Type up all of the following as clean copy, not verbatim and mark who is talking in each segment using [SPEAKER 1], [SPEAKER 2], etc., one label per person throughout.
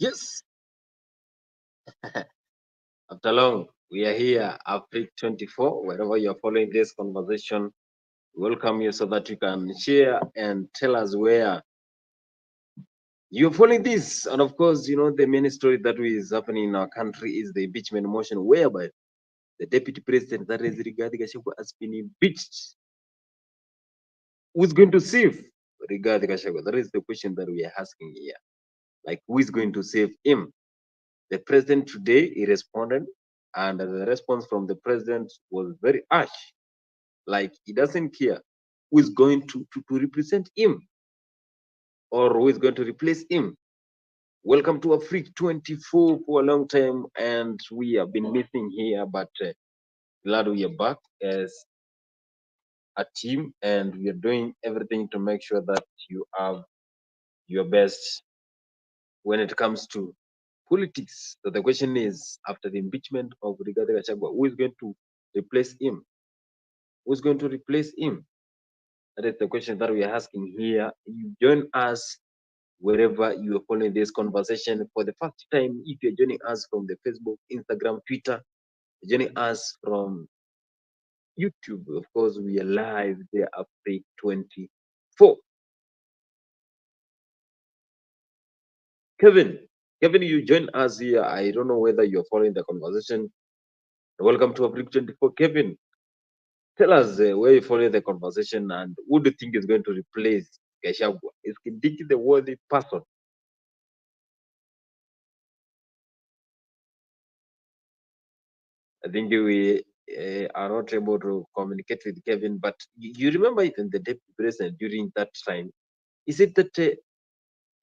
[SPEAKER 1] Yes, after long, we are here, Africa 24. Wherever you're following this conversation, we welcome you so that you can share and tell us where you're following this. And of course, the main story that is happening in our country is the impeachment motion, whereby the deputy president, that is Rigathi Gachagua, has been impeached. Who's going to save Rigathi Gachagua? That is the question that we are asking here. Like, who is going to save him? The president today, he responded, and the response from the president was very harsh. Like, he doesn't care who is going to represent him or who is going to replace him. Welcome to Africa 24 for a long time, and we have been missing here, but glad we are back as a team, and we are doing everything to make sure that you have your best when it comes to politics. So the question is, after the impeachment of Rigathi Gachagua, who is going to replace him? Who's going to replace him? That is the question that we are asking here. You join us wherever you are following this conversation for the first time. If you're joining us from the Facebook, Instagram, Twitter, joining us from YouTube, of course, we are live there after 24. Kevin, you join us here. I don't know whether you're following the conversation. Welcome to Africa 24. Kevin, tell us where you follow the conversation and who do you think is going to replace Gachagua? Is Kindiki the worthy person? I think we are not able to communicate with Kevin, but you remember even the deputy president during that time, he said that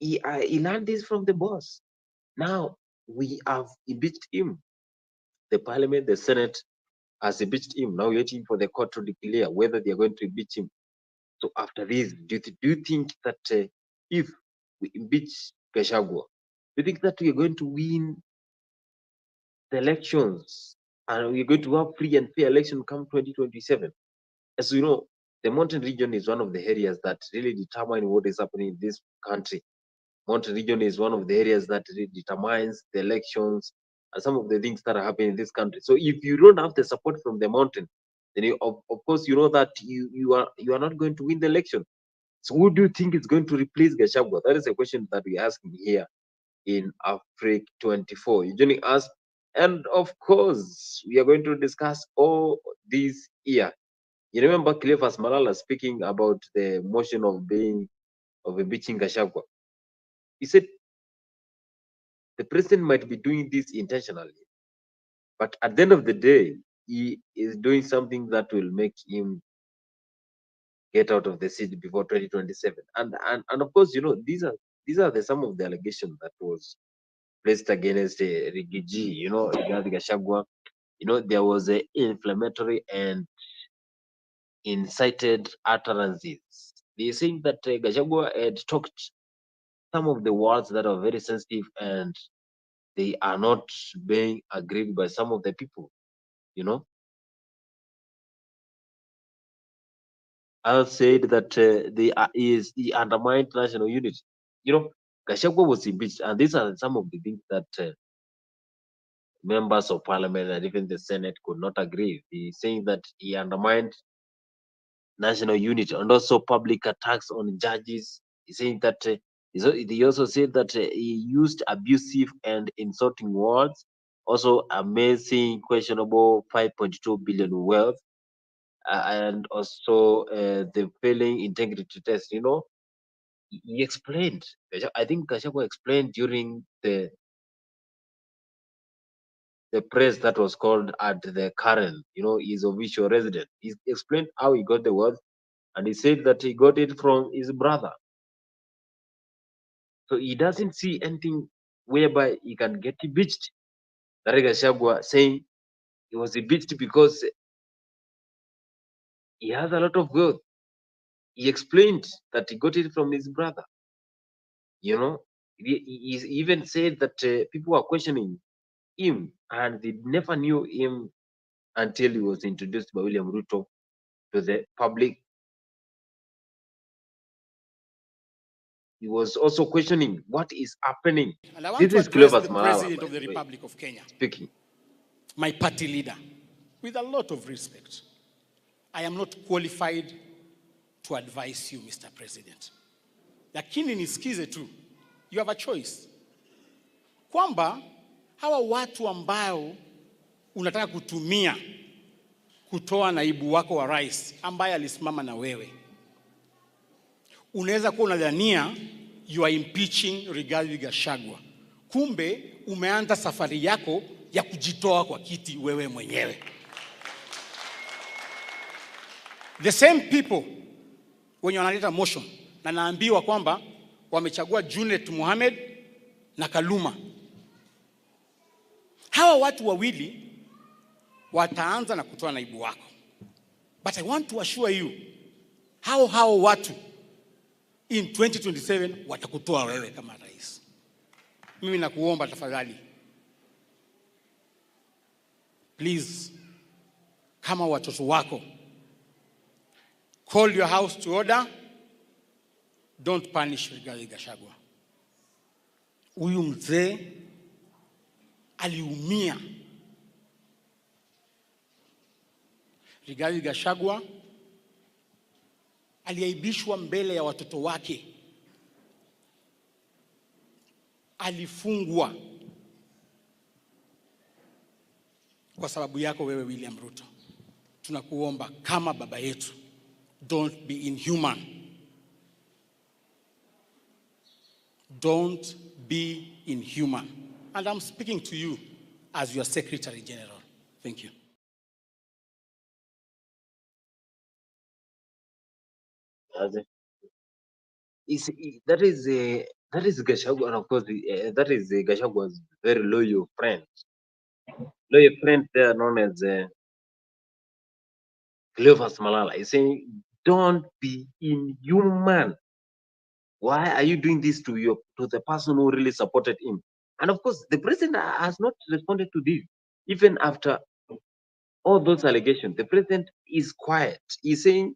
[SPEAKER 1] he learned this from the boss. Now we have impeached him. The parliament, the Senate has impeached him. Now we're waiting for the court to declare whether they are going to impeach him. So after this, do you think that if we impeach Gachagua, do you think that we are going to win the elections and we're going to have free and fair election come 2027? As you know, the mountain region is one of the areas that really determine what is happening in this country. Mountain region is one of the areas that really determines the elections and some of the things that are happening in this country. So if you don't have the support from the mountain, then of course you know that you are not going to win the election. So who do you think is going to replace Gachagua? That is a question that we're asking here in Africa 24. You're joining us, and of course we are going to discuss all these here. You remember Cleophas Malala speaking about the motion of impeaching Gachagua. He said the president might be doing this intentionally, but at the end of the day, he is doing something that will make him get out of the seat before 2027. And of course, these are some of the allegations that was placed against Rigiji, Rigathi Gachagua. There was a inflammatory and incited utterances. They saying that Gachagua had talked some of the words that are very sensitive and they are not being agreed by some of the people, you know. I said that he undermined national unity. Gachagua was impeached, and these are some of the things that members of parliament and even the Senate could not agree. He's saying that he undermined national unity and also public attacks on judges. He's saying that he also said that he used abusive and insulting words, also amazing, questionable 5.2 billion wealth, and also the failing integrity test. He explained. I think Gachagua explained during the press that was called at the Karen, his official residence. He explained how he got the wealth, and he said that he got it from his brother. So he doesn't see anything whereby he can get impeached. Larry Gachagua saying he was impeached because he has a lot of wealth. He explained that he got it from his brother. He even said that people were questioning him and they never knew him until he was introduced by William Ruto to the public He was also questioning what is happening.
[SPEAKER 2] And I want
[SPEAKER 1] This
[SPEAKER 2] to
[SPEAKER 1] is
[SPEAKER 2] address
[SPEAKER 1] Cleophas
[SPEAKER 2] the
[SPEAKER 1] Malala,
[SPEAKER 2] President of the Republic of Kenya,
[SPEAKER 1] speaking.
[SPEAKER 2] my party leader, with a lot of respect. I am not qualified to advise you, Mr. President. Lakini nisikize tu. You have a choice. Kwamba hawa watu ambao unataka kutumia kutoa naibu wako wa rais ambaye alisimama na wewe, unaweza kuwa unadhania you are impeaching Rigathi Gachagua. Kumbe umeanza safari yako ya kujitoa kwa kiti wewe mwenyewe. The same people wenye wanaleta motion na naambiwa kwamba wamechagua Junet Mohamed na Kaluma. Hawa watu wawili wataanza na kutoa naibu wako. But I want to assure you, hao watu in 2027 watakutoa wewe kama rais. Mimi nakuomba tafadhali, please, kama watoto wako, call your house to order. Don't punish Rigathi Gachagua. Huyu mzee aliumia. Rigathi Gachagua aliaibishwa mbele ya watoto wake. Alifungwa kwa sababu yako wewe William Ruto. Tunakuomba kama baba yetu, don't be inhuman. Don't be inhuman. And I'm speaking to you as your Secretary General. Thank you.
[SPEAKER 1] That is Gachagua, and of course, that is Gachagua's very loyal friend. Loyal friend there, known as Cleophas Malala. He's saying, "Don't be inhuman. Why are you doing this to the person who really supported him?" And of course, the president has not responded to this, even after all those allegations. The president is quiet. He's saying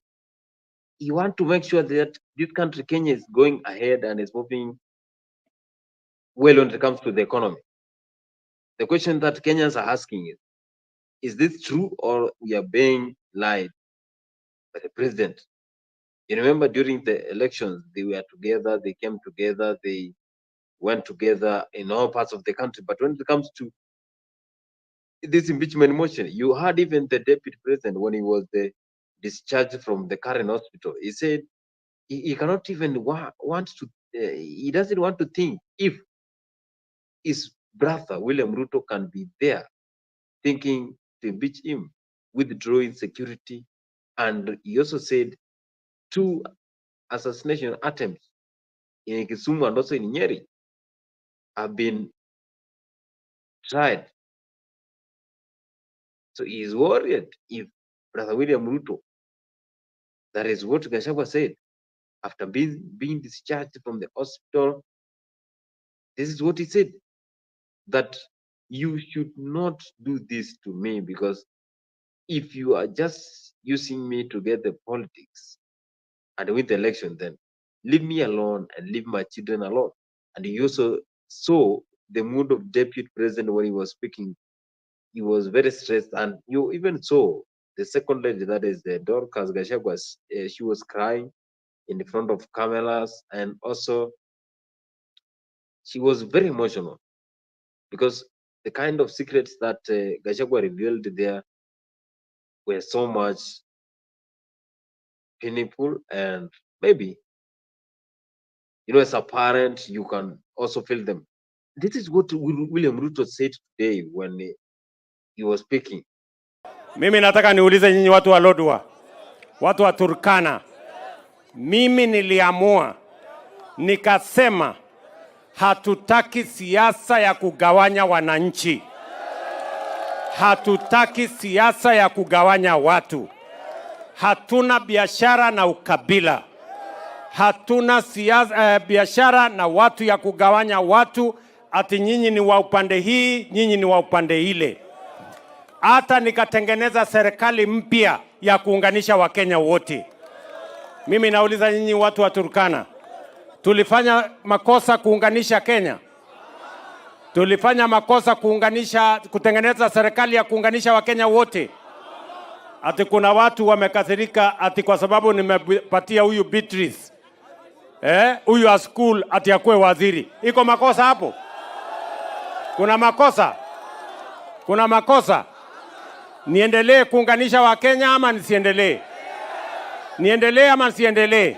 [SPEAKER 1] he wants to make sure that this country, Kenya, is going ahead and is moving well when it comes to the economy. The question that Kenyans are asking is this true or we are being lied by the president? You remember during the elections, they were together, they came together, they went together in all parts of the country. But when it comes to this impeachment motion, you heard even the deputy president, when he was discharged from the current hospital, he said he cannot even want to, he doesn't want to think if his brother, William Ruto, can be there thinking to impeach him, withdrawing security. And he also said 2 assassination attempts in Kisumu and also in Nyeri have been tried. So he is worried if Brother William Ruto, that is what Gachagua said, after being discharged from the hospital, this is what he said, that you should not do this to me, because if you are just using me to get the politics and win the election, then leave me alone and leave my children alone. And he also saw the mood of deputy president when he was speaking. He was very stressed, and you even saw the second lady, that is the Dorcas Gachagua, she was crying in front of cameras, and also she was very emotional because the kind of secrets that Gachagua revealed there were so much painful, and maybe, as a parent, you can also feel them. This is what William Ruto said today when he was speaking.
[SPEAKER 3] Mimi nataka niulize nyinyi watu wa Lodwar, watu wa Turkana. Mimi niliamua, nikasema hatutaki siasa ya kugawanya wananchi. Hatutaki siasa ya kugawanya watu. Hatuna biashara na ukabila. Hatuna siasa biashara na watu ya kugawanya watu, ati nyinyi ni wa upande hii, nyinyi ni wa upande ile. Hata nikatengeneza serikali mpya ya kuunganisha Wakenya wote. Mimi nauliza nyinyi watu wa Turkana, Tulifanya makosa kuunganisha Kenya. Tulifanya makosa kutengeneza serikali ya kuunganisha Wakenya wote. Ati kuna watu wamekasirika ati kwa sababu nimepatia huyu Beatrice huyu a school ati akuwe waziri. Iko makosa hapo? Kuna makosa? Kuna makosa? Niendelee kuunganisha Wakenya ama nisiendelee? Niendelee ama nisiendelee?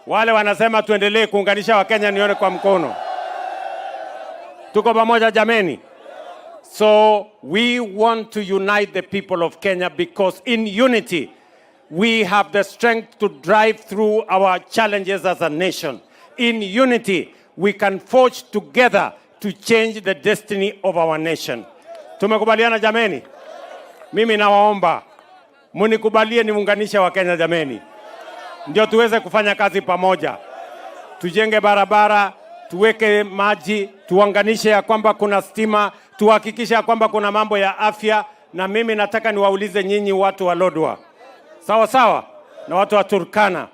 [SPEAKER 3] Wale wanasema tuendelee kuunganisha Wakenya nione kwa mkono. Tuko pamoja jameni? So we want to unite the people of Kenya because in unity we have the strength to drive through our challenges as a nation. In unity we can forge together to change the destiny of our nation. Tumekubaliana jameni? Mimi nawaomba munikubalie niunganishe Wakenya jameni, ndio tuweze kufanya kazi pamoja, tujenge barabara, tuweke maji, tuunganishe ya kwamba kuna stima, tuhakikishe ya kwamba kuna mambo ya afya. Na mimi nataka niwaulize nyinyi watu wa Lodwar, sawa sawa, na watu wa Turkana,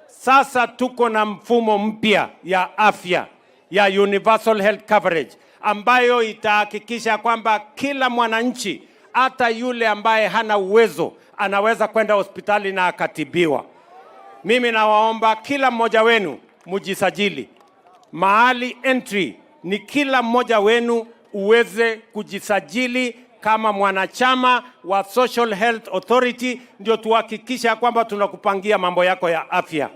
[SPEAKER 3] sasa tuko na mfumo mpya ya afya ya universal health coverage ambayo itahakikisha kwamba kila mwananchi, hata yule ambaye hana uwezo, anaweza kwenda hospitali na akatibiwa. Mimi nawaomba kila mmoja wenu mujisajili. Mahali entry ni kila mmoja wenu uweze kujisajili kama mwanachama wa Social Health Authority, ndio tuhakikisha kwamba tunakupangia mambo yako ya afya.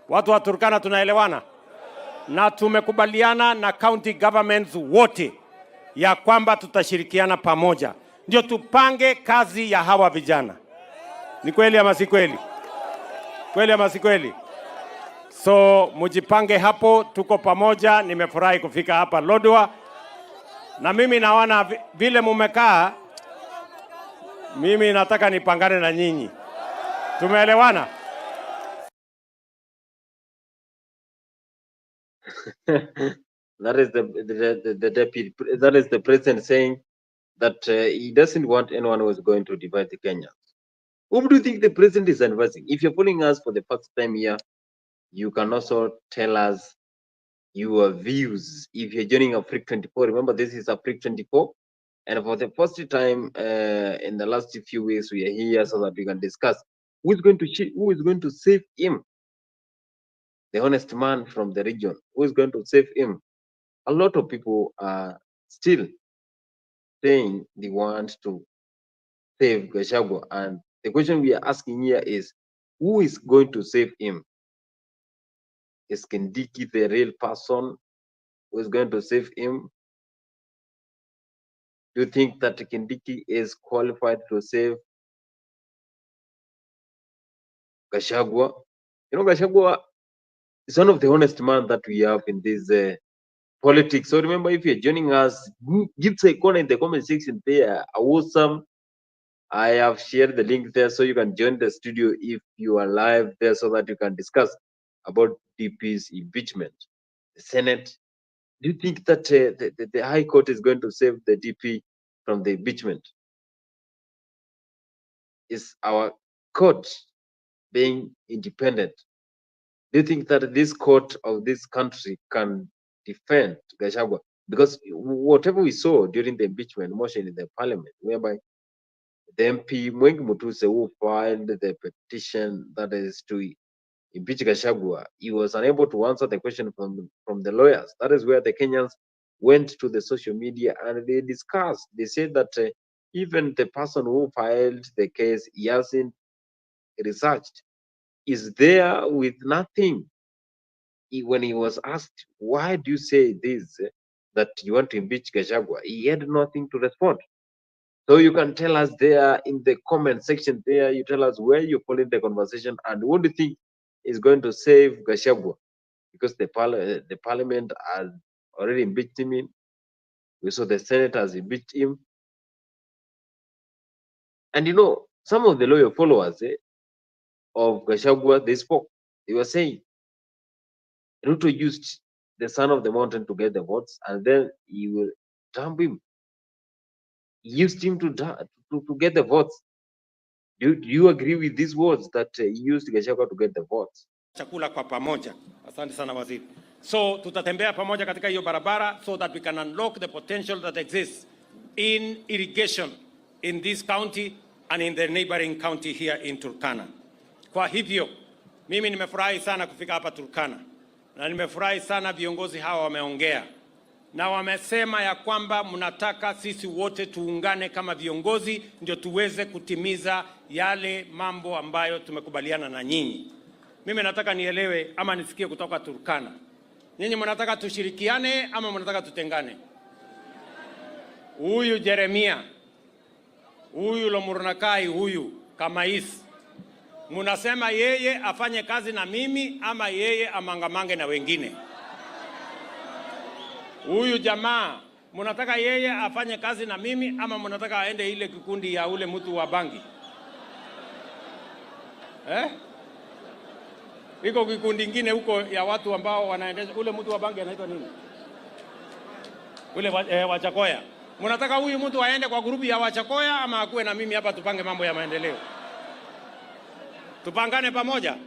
[SPEAKER 3] Watu wa Turkana tunaelewana? Na tumekubaliana na county governments wote ya kwamba tutashirikiana pamoja, ndio tupange kazi ya hawa vijana. Ni kweli ama si kweli? Kweli ama si kweli? So mujipange hapo, tuko pamoja. Nimefurahi kufika hapa Lodwar, na mimi naona vile mumekaa, mimi nataka nipangane na nyinyi. Tumeelewana?
[SPEAKER 1] That is the deputy. That is the president saying that he doesn't want anyone who is going to divide the Kenya. Whom do you think the president is advising? If you're following us for the first time here, you can also tell us your views. If you're joining Africa 24, remember this is Africa 24, and for the first time in the last few weeks, we are here so that we can discuss who is going to save him, the honest man from the region. Who is going to save him? A lot of people are still saying they want to save Gachagua, and the question we are asking here is, who is going to save him? Is Kindiki the real person who is going to save him? Do you think that Kindiki is qualified to save Gachagua? You know, Gachagua is one of the honest men that we have in this politics. So remember, if you're joining us, give a corner in the comment section there. Awesome. I have shared the link there so you can join the studio if you are live there so that you can discuss about DP's impeachment. The Senate, do you think that the High Court is going to save the DP from the impeachment? Is our court being independent? Do you think that this court of this country can defend Gachagua? Because whatever we saw during the impeachment motion in the parliament, whereby the MP Mwengi Mutuse, who filed the petition that is to impeach Gachagua, he was unable to answer the question from the lawyers. That is where the Kenyans went to the social media and they discussed. They said that even the person who filed the case, he hasn't researched, is there with nothing. When he was asked, why do you say this, that you want to impeach Gachagua, he had nothing to respond. So you can tell us there in the comment section there, you tell us where you're following the conversation and what do you think is going to save Gachagua, because the parliament has already impeached him. We saw the Senate has impeached him. And you know, some of the loyal followers of Gachagua, they spoke. They were saying, Ruto used the son of the mountain to get the votes, and then he will dump him. He used him to get the votes. Do you agree with these words that he used Gachagua to get the votes?
[SPEAKER 3] chakula kwa pamoja. Asante sana waziri. So tutatembea pamoja katika hiyo barabara so that we can unlock the potential that exists in irrigation in this county and in the neighboring county here in Turkana. Kwa hivyo mimi nimefurahi sana kufika hapa Turkana na nimefurahi sana viongozi hawa wameongea na wamesema ya kwamba mnataka sisi wote tuungane kama viongozi ndio tuweze kutimiza yale mambo ambayo tumekubaliana na nyinyi. Mimi nataka nielewe ama nisikie kutoka Turkana. Nyinyi mnataka tushirikiane ama mnataka tutengane? Huyu Jeremia, huyu Lomurnakai, huyu Kamais, mnasema yeye afanye kazi na mimi ama yeye amangamange na wengine? Huyu jamaa, mnataka yeye afanye kazi na mimi ama mnataka aende ile kikundi ya ule mtu wa bangi? Iko kikundi kingine huko ya watu ambao wanaendesha ule mtu wa bangi anaitwa nini? Ule Wachakoya. Mnataka huyu mtu aende kwa grupu ya Wachakoya ama akuwe na mimi hapa tupange mambo ya maendeleo? Tupangane pamoja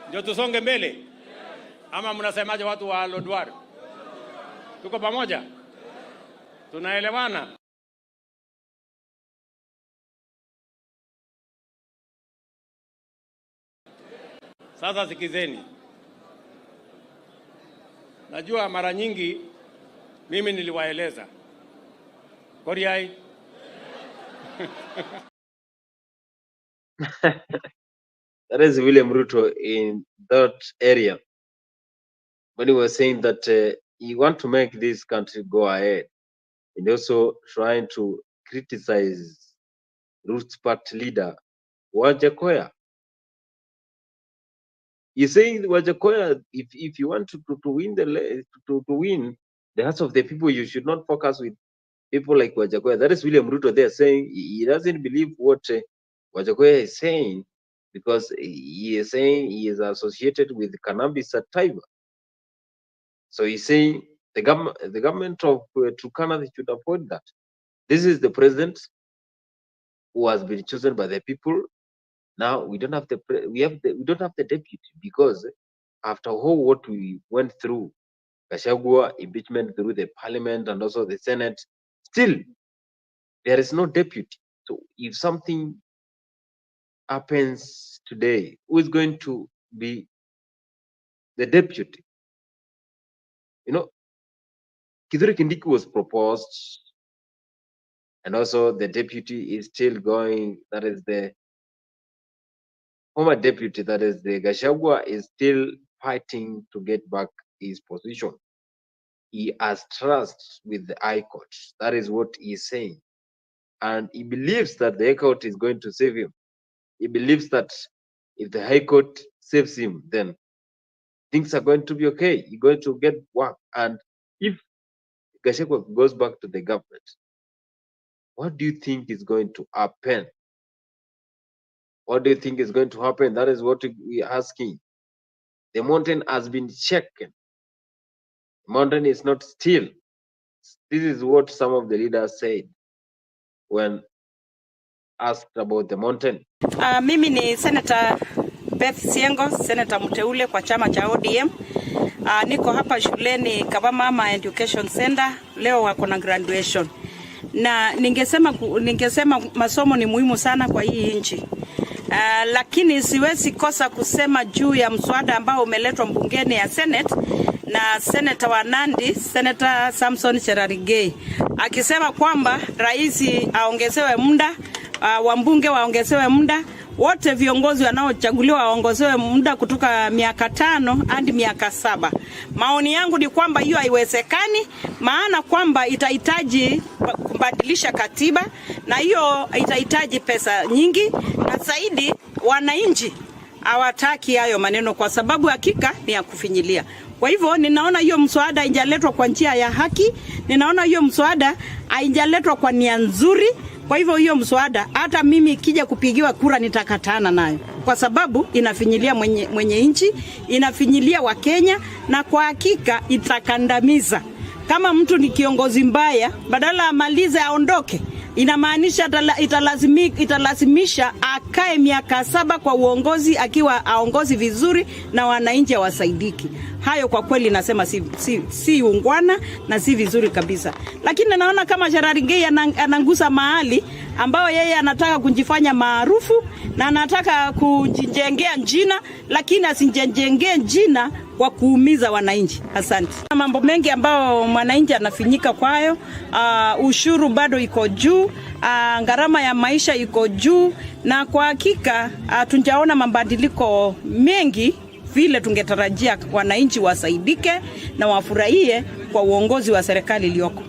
[SPEAKER 3] ndio tusonge mbele? Ama mnasemaje watu wa Lodwar? Tuko pamoja? Tunaelewana? Sasa sikizeni. Najua mara nyingi mimi niliwaeleza. Koriai.
[SPEAKER 1] That is William Ruto in that area. When he was saying that he want to make this country go ahead, and also trying to criticize Roots Party leader Wajakoya. He's saying Wajakoya, if you want to win to win the hearts of the people, you should not focus with people like Wajakoya. That is William Ruto there saying he doesn't believe what Wajakoya is saying, because he is saying he is associated with cannabis sativa. So he's saying the government of Turkana should avoid that. This is the president who has been chosen by the people. Now we don't have we don't have the deputy, because after all what we went through, Gachagua impeachment through the parliament and also the Senate, still there is no deputy. So if something happens today, who is going to be the deputy? You know, Kithure Kindiki was proposed, and also the deputy is still going. That is the former deputy, that is the Gachagua, is still fighting to get back his position. He has trust with the High Court. That is what he is saying. And he believes that the High Court is going to save him. He believes that if the High Court saves him, then things are going to be okay. He's going to get work. And if Gachagua goes back to the government, what do you think is going to happen? What do you think is going to happen? That is what we are asking. The mountain has been shaken. The mountain is not still. This is what some of the leaders said when asked about the mountain.
[SPEAKER 4] Mimi ni Senator Beth Siengo, Senator mteule kwa chama cha ODM. Niko hapa shuleni Kabamama Education Center. Leo wako na graduation. Na ningesema masomo ni muhimu sana kwa hii nchi. Lakini siwezi kosa kusema juu ya mswada ambao umeletwa mbungeni ya Senate na Senator wa Nandi, Senator Samson Cherargei, akisema kwamba rais aongezewe muda, wambunge waongezewe muda, wote viongozi wanaochaguliwa waongezewe muda kutoka miaka 5 hadi miaka 7. Maoni yangu ni kwamba hiyo haiwezekani, maana kwamba itahitaji kubadilisha katiba, na hiyo itahitaji pesa nyingi, na zaidi wananchi hawataki hayo maneno, kwa sababu hakika ni ya kufinyilia. Kwa hivyo ninaona hiyo mswada haijaletwa kwa njia ya haki, ninaona hiyo mswada haijaletwa kwa nia nzuri. Kwa hivyo hiyo mswada hata mimi ikija kupigiwa kura nitakatana nayo, kwa sababu inafinyilia mwenye nchi, inafinyilia wa Kenya, na kwa hakika itakandamiza. Kama mtu ni kiongozi mbaya, badala amalize aondoke, inamaanisha italazimisha akae miaka 7 kwa uongozi akiwa aongozi vizuri na wananchi wasaidiki. Hayo kwa kweli nasema si ungwana na si vizuri kabisa. Lakini naona kama Rigathi anangusa mahali ambao yeye anataka kujifanya maarufu na anataka kujijengea jina, lakini asijengee jina kwa kuumiza wananchi. Asante. Mambo mengi ambao mwananchi anafinyika kwayo, ushuru bado iko juu, gharama ya maisha iko juu, na kwa hakika tunaona mabadiliko mengi vile tungetarajia wananchi wasaidike na wafurahie kwa uongozi wa serikali iliyoko.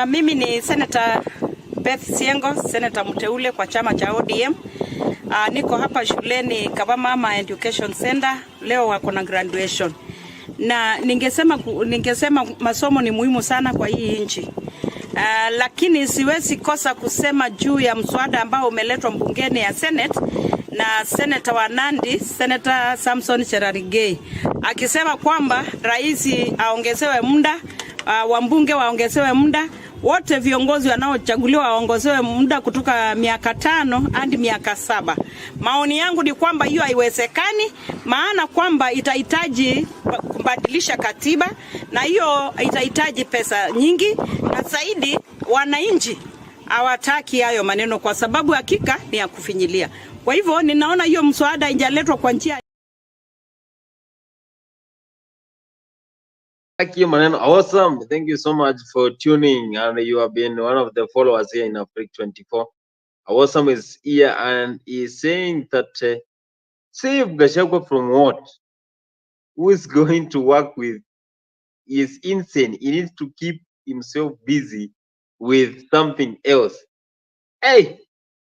[SPEAKER 4] Mimi ni Senator Siengo, Senator mteule kwa chama cha ODM. Niko hapa shuleni Kavamama Education Center, leo wako na graduation. Na ningesema masomo ni muhimu sana kwa hii nchi. Lakini siwezi kosa kusema juu ya mswada ambao umeletwa mbungeni ya Senate na Senator wa Nandi, Senator Samson Cherargei, akisema kwamba rais aongezewe muda, wambunge waongezewe muda, wote viongozi wanaochaguliwa waongezewe muda kutoka miaka 5 hadi miaka 7. Maoni yangu ni kwamba hiyo haiwezekani, maana kwamba itahitaji kubadilisha katiba, na hiyo itahitaji pesa nyingi, na zaidi wananchi hawataki hayo maneno kwa sababu hakika ni ya kufinyilia. Kwa hivyo ninaona hiyo mswada injaletwa kwa njia.
[SPEAKER 1] Thank you, maneno. Awesome. Thank you so much for tuning, and you have been one of the followers here in Africa 24. Awesome is here and is saying that save Gachagua from what? Who is going to work with? He is insane. He needs to keep himself busy with something else. Hey,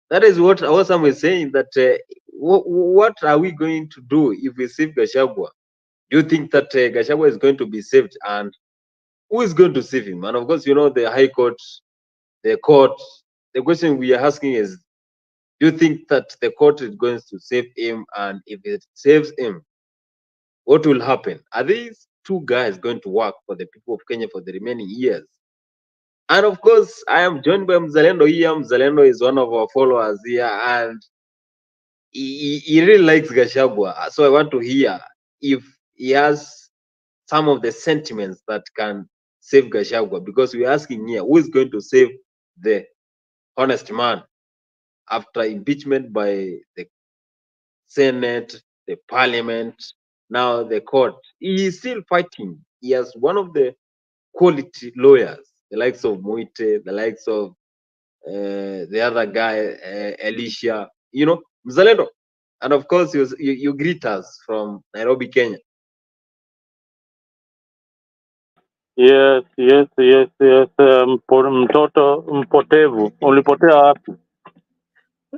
[SPEAKER 1] that is what Awesome is saying, that what are we going to do if we save Gachagua? Do you think that Gachagua is going to be saved, and who is going to save him? And of course, you know, the High Court, the court. The question we are asking is, do you think that the court is going to save him? And if it saves him, what will happen? Are these two guys going to work for the people of Kenya for the remaining years? And of course, I am joined by Mzalendo here. Mzalendo is one of our followers here, and he really likes Gachagua. So I want to hear if he has some of the sentiments that can save Gachagua, because we're asking here, who is going to save the honest man after impeachment by the Senate, the Parliament, now the court? He is still fighting. He has one of the quality lawyers, the likes of Moite, the likes of the other guy, Elisha, you know, Mzalendo. And of course, you greet us from Nairobi, Kenya.
[SPEAKER 5] Yes. Mtoto mpotevu, ulipotea wapi?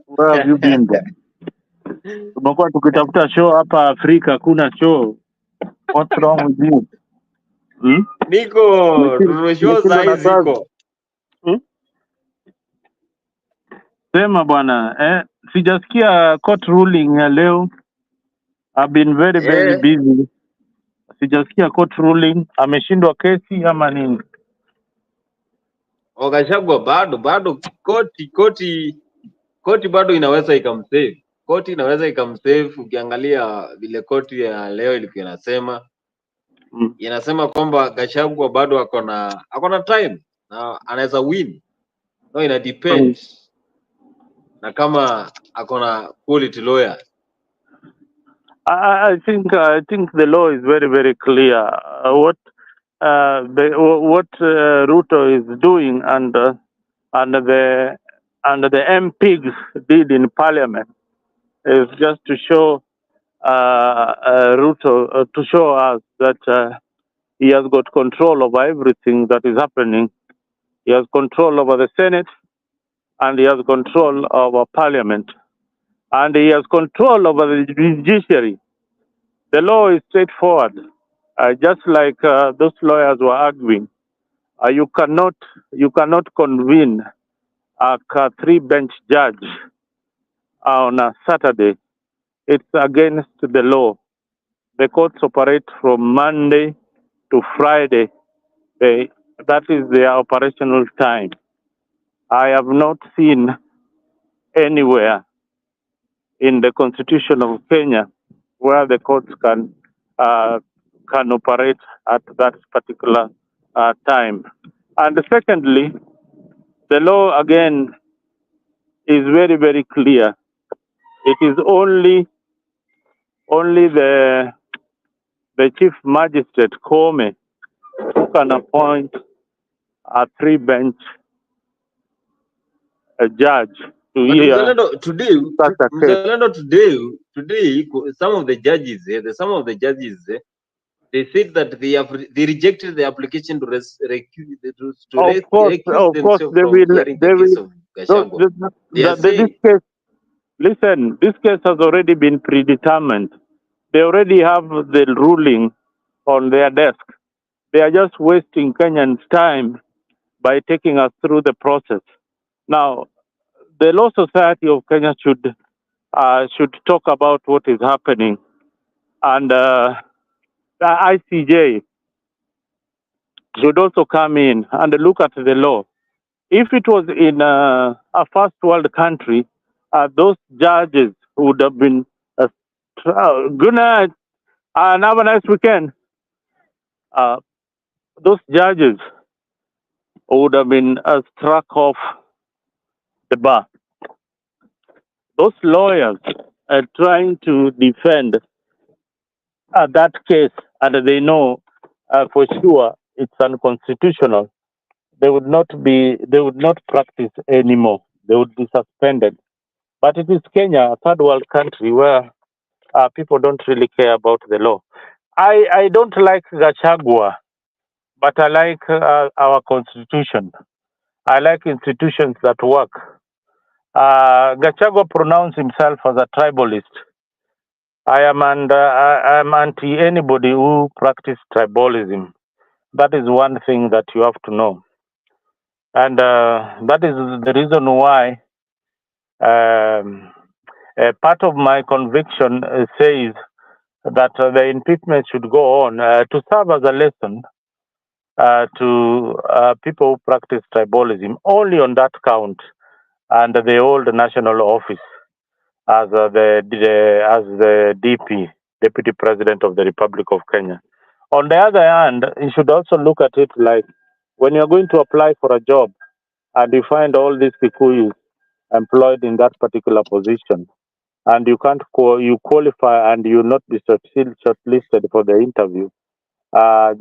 [SPEAKER 5] Where have you been there? Tumekuwa tukitafuta show hapa Afrika, kuna show. What's wrong with you?
[SPEAKER 1] Niko show za ziko.
[SPEAKER 5] Sema bwana, sijasikia court ruling ya leo. I've been very
[SPEAKER 1] Eh,
[SPEAKER 5] busy. Sijasikia court ruling, ameshindwa kesi ama nini?
[SPEAKER 1] Gachagua bado koti bado inaweza ikamsave. Koti inaweza ikamsave. Ukiangalia vile koti ya leo ilikuwa inasema kwamba Gachagua bado ako na time na anaweza win. No, ina depend na kama ako na quality lawyer.
[SPEAKER 5] I think the law is very clear. What Ruto is doing and the MPs did in Parliament is just to show Ruto to show us that he has got control over everything that is happening. He has control over the Senate, and he has control over Parliament, and he has control over the judiciary. The law is straightforward. Just like those lawyers were arguing, you cannot convene a three-bench judge on a Saturday. It's against the law. The courts operate from Monday to Friday. That is their operational time. I have not seen anywhere in the Constitution of Kenya where the courts can operate at that particular time. And secondly, the law again is very clear. It is only the chief magistrate Kome who can appoint a three-bench judge to
[SPEAKER 1] But
[SPEAKER 5] hear such a case.
[SPEAKER 1] Today, some of the judges, they said that they rejected the application to recuse
[SPEAKER 5] Of course,
[SPEAKER 1] themselves
[SPEAKER 5] they
[SPEAKER 1] from
[SPEAKER 5] will.
[SPEAKER 1] hearing the case of Gachagua. They are
[SPEAKER 5] This
[SPEAKER 1] saying,
[SPEAKER 5] case. Listen, this case has already been predetermined. They already have the ruling on their desk. They are just wasting Kenyans' time by taking us through the process. Now, the Law Society of Kenya should talk about what is happening, and the ICJ should also come in and look at the law. If it was in a first world country, those judges would have been good night and have a nice weekend. Those judges would have been struck off the bar. Those lawyers are trying to defend that case, and they know for sure it's unconstitutional. They would not practice anymore. They would be suspended. But it is Kenya, a third world country, where people don't really care about the law. I don't like Gachagua, but I like our constitution. I like institutions that work. Gachagua pronounced himself as a tribalist. I am anti anybody who practice tribalism. That is one thing that you have to know. And that is the reason why part of my conviction says that the impeachment should go on to serve as a lesson to people who practice tribalism, only on that count, and the old national office as the DP, Deputy President of the Republic of Kenya. On the other hand, you should also look at it like when you're going to apply for a job and you find all these Kikuyus employed in that particular position, and you can't you qualify and you not be shortlisted for the interview,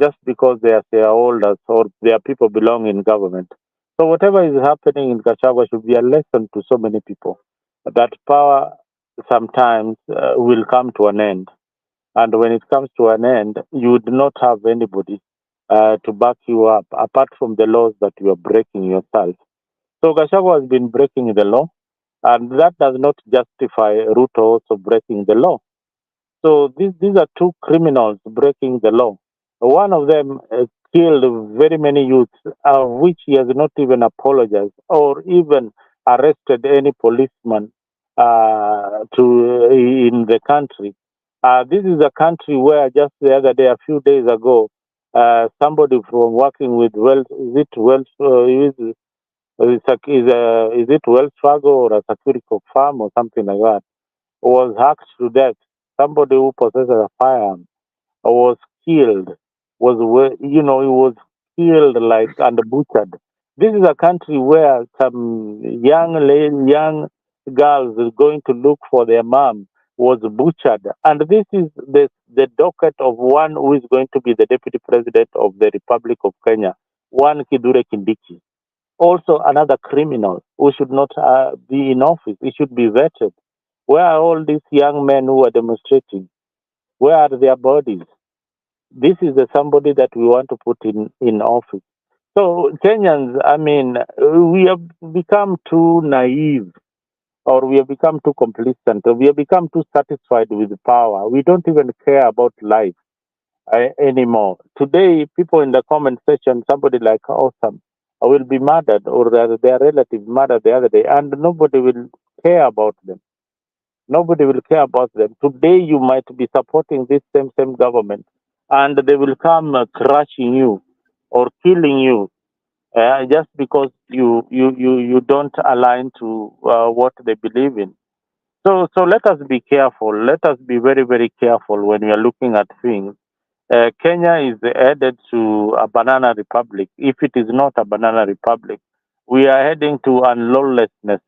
[SPEAKER 5] just because they are shareholders or they are people belong in government. So whatever is happening in Gachagua should be a lesson to so many people that power sometimes will come to an end. And when it comes to an end, you would not have anybody to back you up, apart from the laws that you are breaking yourself. So Gachagua has been breaking the law, and that does not justify Ruto also breaking the law. So these are two criminals breaking the law. One of them killed very many youths, which he has not even apologized or even arrested any policeman in the country. This is a country where just the other day, a few days ago, somebody from working with Wells, is it Wells, is it Wells Fargo or a security firm or something like that, was hacked to death. Somebody who possesses a firearm was killed, he was killed like and butchered. This is a country where some young girls is going to look for their mom was butchered, and this is the docket of one who is going to be the deputy president of the Republic of Kenya, one Kithure Kindiki. Also, another criminal who should not be in office. He should be vetted. Where are all these young men who are demonstrating? Where are their bodies? This is somebody that we want to put in office. So Kenyans, I mean, we have become too naive, or we have become too complacent, or we have become too satisfied with power. We don't even care about life anymore. Today, people in the comment section, somebody like Awesome will be murdered, or their relative murdered the other day, and nobody will care about them. Nobody will care about them. Today, you might be supporting this same government, and they will come crushing you or killing you just because you don't align to what they believe in. So let us be careful. Let us be very, very careful when we are looking at things. Kenya is headed to a banana republic. If it is not a banana republic, we are heading to unlawlessness.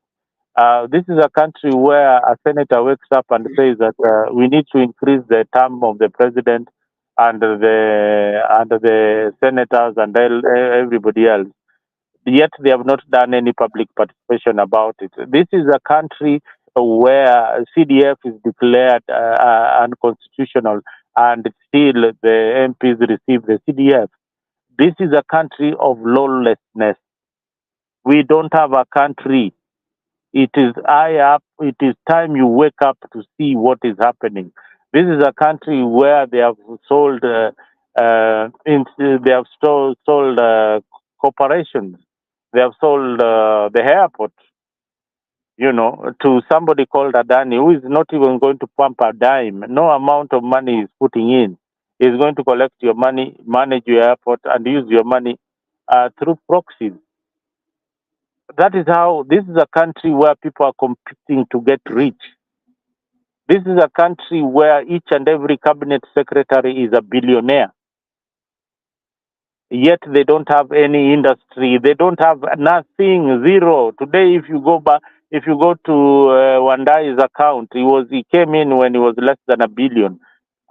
[SPEAKER 5] This is a country where a senator wakes up and says that we need to increase the term of the president and the senators and everybody else. Yet they have not done any public participation about it. This is a country where CDF is declared unconstitutional, and still the MPs receive the CDF. This is a country of lawlessness. We don't have a country. It is high up. It is time you wake up to see what is happening. This is a country where they have sold, they have sold corporations. They have sold the airport, to somebody called Adani, who is not even going to pump a dime. No amount of money is putting in. He's going to collect your money, manage your airport, and use your money through proxies. That is how, this is a country where people are competing to get rich. This is a country where each and every cabinet secretary is a billionaire. Yet they don't have any industry. They don't have nothing, zero. Today, if you go to Wandai's account, he came in when he was less than $1 billion.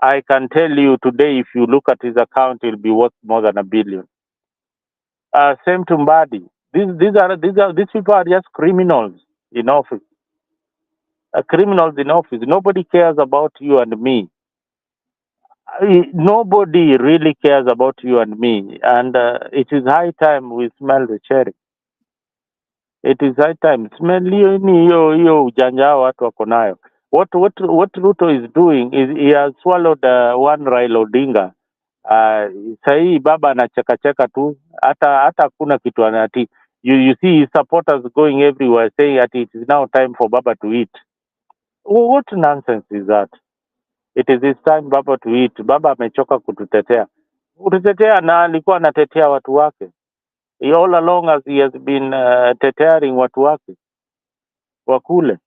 [SPEAKER 5] I can tell you today, if you look at his account, he'll be worth more than $1 billion. Same to Mbadi. These people are just criminals in office. Criminals in office. Nobody cares about you and me. Nobody really cares about you and me, and it is high time we smell the cherry. It is high time. Smell hiyo ujanja watu wako nayo. What Ruto is doing is he has swallowed one Raila Odinga. Sahii baba anachekacheka tu, hata hakuna kitu anati. You see his supporters going everywhere saying that it is now time for baba to eat. What nonsense is that? It is his time baba to eat. Baba amechoka kututetea na alikuwa anatetea watu wake. All along as he has been tetearing watu wake wakule.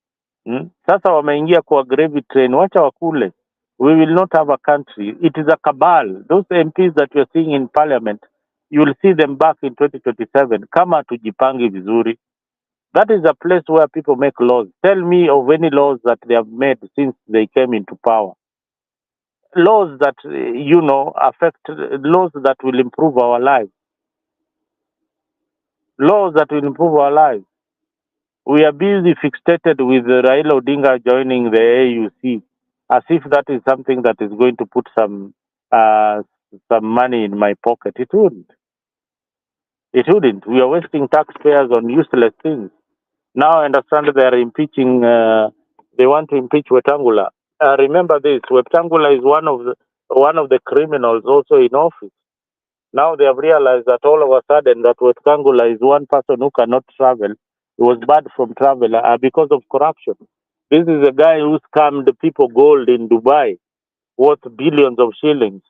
[SPEAKER 5] Sasa wameingia kwa gravy train, wacha wakule. We will not have a country. It is a cabal. Those MPs that you are seeing in parliament, you will see them back in 2027 kama tujipangi vizuri. That is a place where people make laws. Tell me of any laws that they have made since they came into power. Laws that, affect, laws that will improve our lives. Laws that will improve our lives. We are busy fixated with Raila Odinga joining the AUC, as if that is something that is going to put some money in my pocket. It wouldn't. It wouldn't. We are wasting taxpayers on useless things. Now I understand they are impeaching. They want to impeach Wetangula. Remember this: Wetangula is one of the criminals also in office. Now they have realized that all of a sudden that Wetangula is one person who cannot travel, He was barred from travel because of corruption. This is a guy who scammed the people gold in Dubai, worth billions of shillings,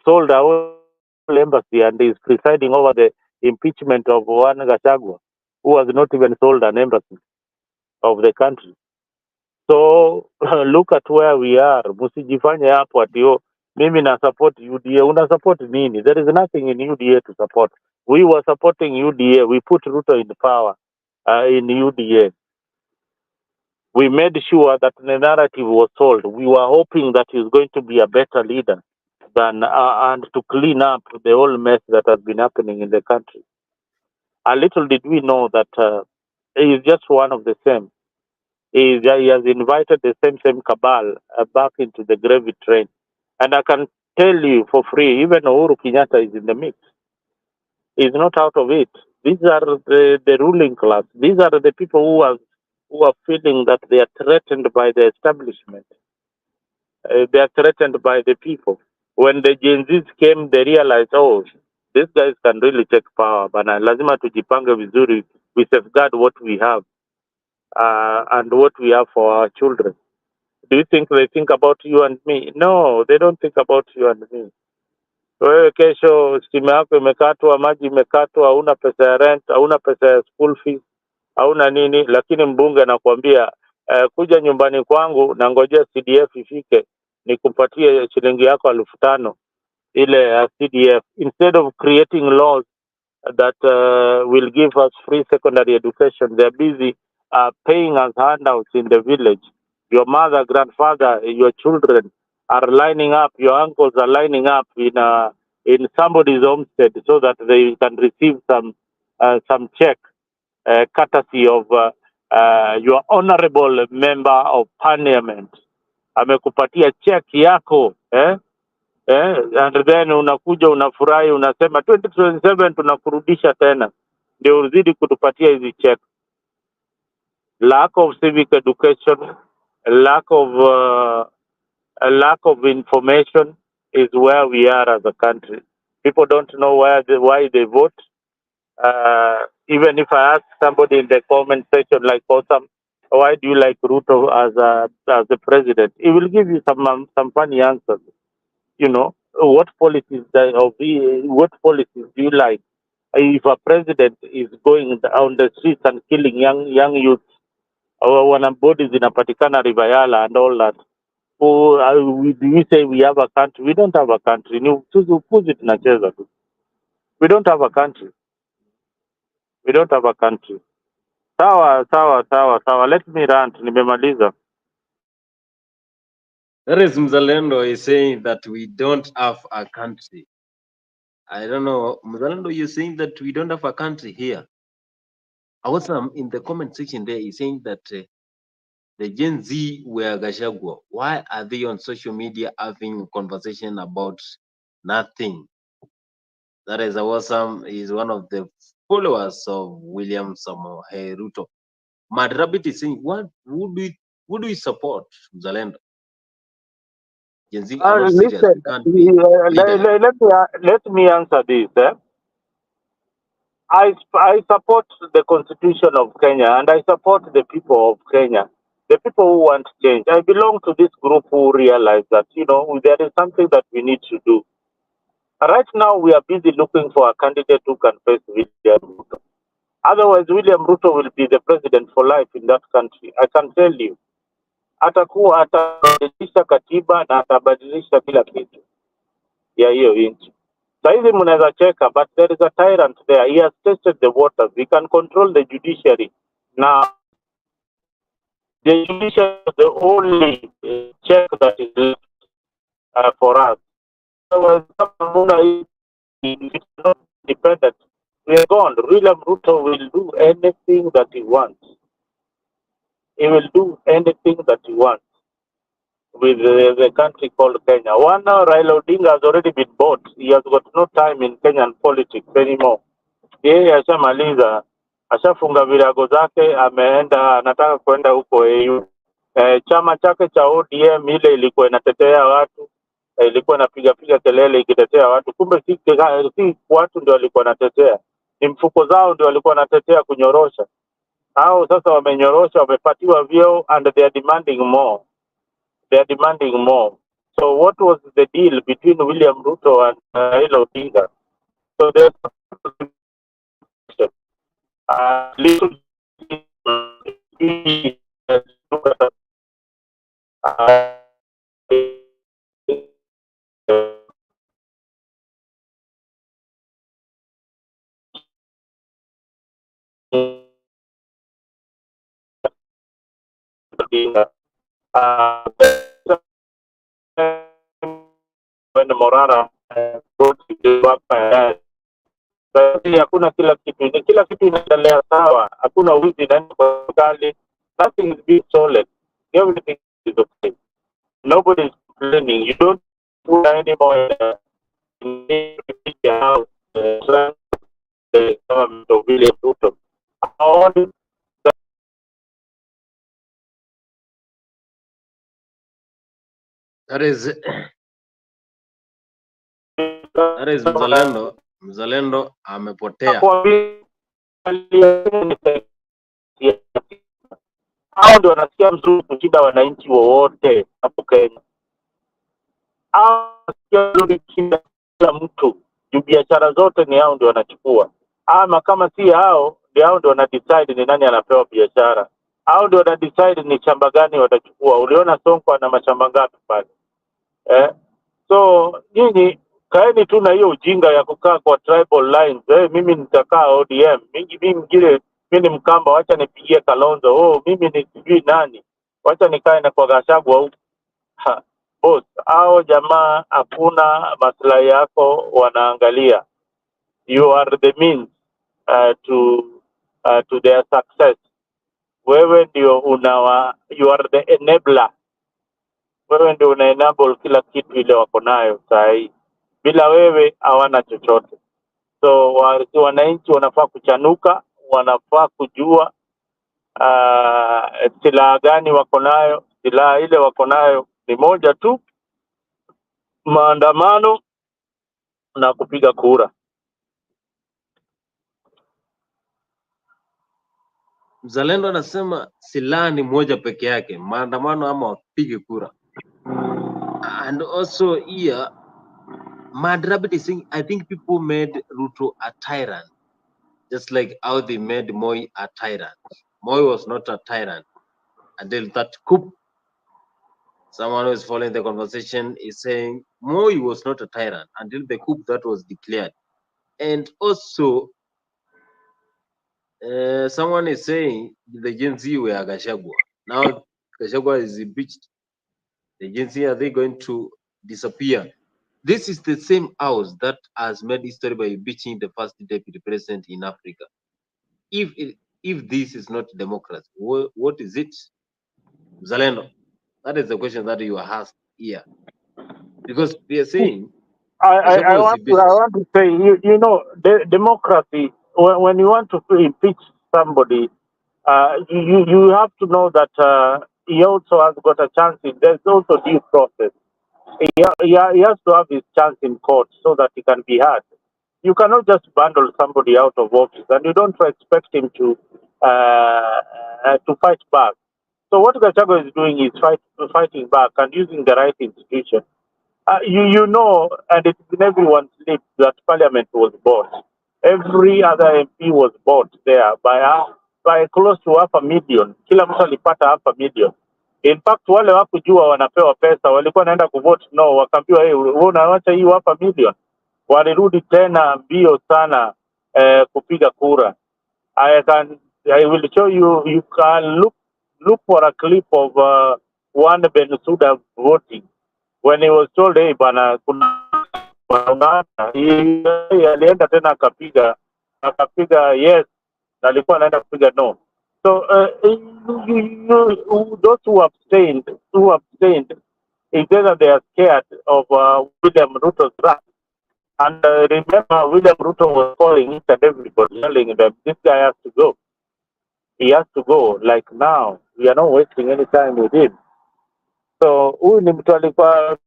[SPEAKER 5] sold our whole embassy, and is presiding over the impeachment of one Gachagua, who has not even sold an embassy of the country. So look at where we are. Musijifanye hapo ati mimi na support UDA. Una support nini? There is nothing in UDA to support. We were supporting UDA. We put Ruto in power in UDA. We made sure that the narrative was sold. We were hoping that he's going to be a better leader than and to clean up the whole mess that has been happening in the country. A little did we know that he is just one of the same. He has invited the same cabal back into the gravy train. And I can tell you for free, even Uhuru Kenyatta is in the mix. He's not out of it. These are the ruling class. These are the people who are feeling that they are threatened by the establishment. They are threatened by the people. When the Gen Zs came, they realized, oh, these guys can really take power. But lazima tujipange vizuri, we safeguard what we have and what we have for our children. Do you think they think about you and me? No, they don't think about you and me. Wewe kesho stima yako imekatwa, maji imekatwa, hauna pesa ya rent, hauna pesa ya school fees, hauna nini, lakini mbunge anakuambia kuja nyumbani kwangu na ngojea CDF ifike nikupatie shilingi yako 5,000 ile ya CDF, instead of creating laws that will give us free secondary education. They're busy paying us handouts in the village. Your mother, grandfather, your children are lining up, your uncles are lining up in somebody's homestead so that they can receive some check courtesy of your honorable member of parliament. Amekupatia check yako and then unakuja unafurahi, unasema 2027 tunakurudisha tena, ndio uzidi kutupatia hizi check. Lack of civic education, lack of information is where we are as a country. People don't know why they vote. Even if I ask somebody in the comment section like Osam, why do you like Ruto as the president? He will give you some funny answers. You know, what policies do you like? If a president is going on the streets and killing young youth, wana bodies zinapatikana Rivayala and all that, do you say we have a country? We don't have a country. We don't have a country. We don't have a country. Sawa. Let me rant. Nimemaliza.
[SPEAKER 1] That is Mzalendo is saying that we don't have a country. I don't know, Mzalendo, you're saying that we don't have a country here. I was in the comment section there, he's saying that the Gen Z were Gachagua. Why are they on social media having a conversation about nothing? That is awesome. He's one of the followers of William Samoei Ruto. Mad Rabbit is saying, who do we support, Mzalendo? Gen Z are not serious.
[SPEAKER 5] Listen, let me answer this. I support the constitution of Kenya and I support the people of Kenya, the people who want change. I belong to this group who realize that, there is something that we need to do. Right now, we are busy looking for a candidate who can face William Ruto. Otherwise, William Ruto will be the president for life in that country. I can tell you. Atabadilisha katiba na atabadilisha kila kitu ya hiyo nchi. Saizi mnaweza cheka, but there is a tyrant there. He has tested the waters. He can control the judiciary. Now, the judiciary is the only check that is left for us. So, if it's not independent, we are gone. William Ruto will do anything that he wants. He will do anything that he wants with the country called Kenya. One, Raila Odinga has already been bought. He has got no time in Kenyan politics anymore. Yeye ashamaliza, ashafunga virago zake, ameenda, anataka kwenda huko AU. Chama chake cha ODM ile ilikuwa inatetea watu, ilikuwa inapiga kelele ikitetea watu, kumbe si watu ndio walikuwa wanatetea, ni mfuko zao ndio walikuwa wanatetea kunyorosha. Hao sasa wamenyorosha, wamepatiwa vyeo and they are demanding more. They are demanding more. So what was the deal between William Ruto and Raila Odinga? So there's little when Morara brought it up, hakuna kila kitu inaendelea sawa, hakuna wizi ndani kwa serikali, nothing is being stolen, everything is okay, nobody is complaining, you don't put anymore in the house the government of William Ruto. All
[SPEAKER 1] That is Mzalendo amepotea.
[SPEAKER 5] hao ndio wanasikia mzuri kushinda wananchi wowote hapo Kenya. Hao wanasikia mzuri kushinda kila mtu. Juu biashara zote ni hao ndio wanachukua. Ama kama si hao, ndio hao ndio wanadecide ni nani anapewa biashara. Hao ndio wanadecide ni shamba gani watachukua. Uliona Sonko ana mashamba ngapi pale? So nyinyi kaeni tu na hiyo ujinga ya kukaa kwa tribal lines. Mimi nitakaa ODM. Mimi ni Mkamba, wacha nipigie Kalonzo. Mimi ni sijui nani. Wacha nikae na kwa Gachagua huko. Boss, hao jamaa hakuna maslahi yako wanaangalia. You are the means to their success. Wewe ndio you are the enabler. Wewe ndio una-enable kila kitu ile wako nayo saa hii. Bila wewe hawana chochote. So wananchi wanafaa kuchanuka, wanafaa kujua silaha gani wako nayo. Silaha ile wako nayo ni moja tu, maandamano na kupiga kura.
[SPEAKER 1] Mzalendo anasema silaha ni moja peke yake, maandamano ama wapige kura. And also here, Mad Rabbit is saying, I think people made Ruto a tyrant, just like how they made Moi a tyrant. Moi was not a tyrant until that coup. Someone who is following the conversation is saying Moi was not a tyrant until the coup that was declared. And also, someone is saying the Gen Z were Gachagua. Now Gachagua is impeached. The Gen Z, are they going to disappear? This is the same house that has made history by impeaching the first deputy president in Africa. If this is not democracy, what is it? Zalendo, that is the question that you are asked here. Because they are saying
[SPEAKER 5] I want to say, you know, democracy, when you want to impeach somebody, you have to know that he also has got a chance there's also due process. He has to have his chance in court so that he can be heard. You cannot just bundle somebody out of office and you don't expect him to fight back. So what Gachagua is doing is fighting back and using the right institution. You know, and it's in everyone's lips that Parliament was bought. Every other MP was bought there by close to 500,000. Kila mtu alipata 500,000. In fact, wale wakujua wanapewa pesa walikuwa naenda kuvote no, wakaambiwa wewe unaacha hii 500,000. Walirudi tena mbio sana kupiga kura. I will show you. You can look for a clip of one Bensouda voting when he was told hey bana kuna alienda tena akapiga yes, alikuwa anaenda kupiga no. So those who abstained, is either they are scared of William Ruto's wrath. And remember, William Ruto was calling each and everybody, telling them, this guy has to go. He has to go, like now. We are not wasting any time with him. So, huyu ni mtu alikuwa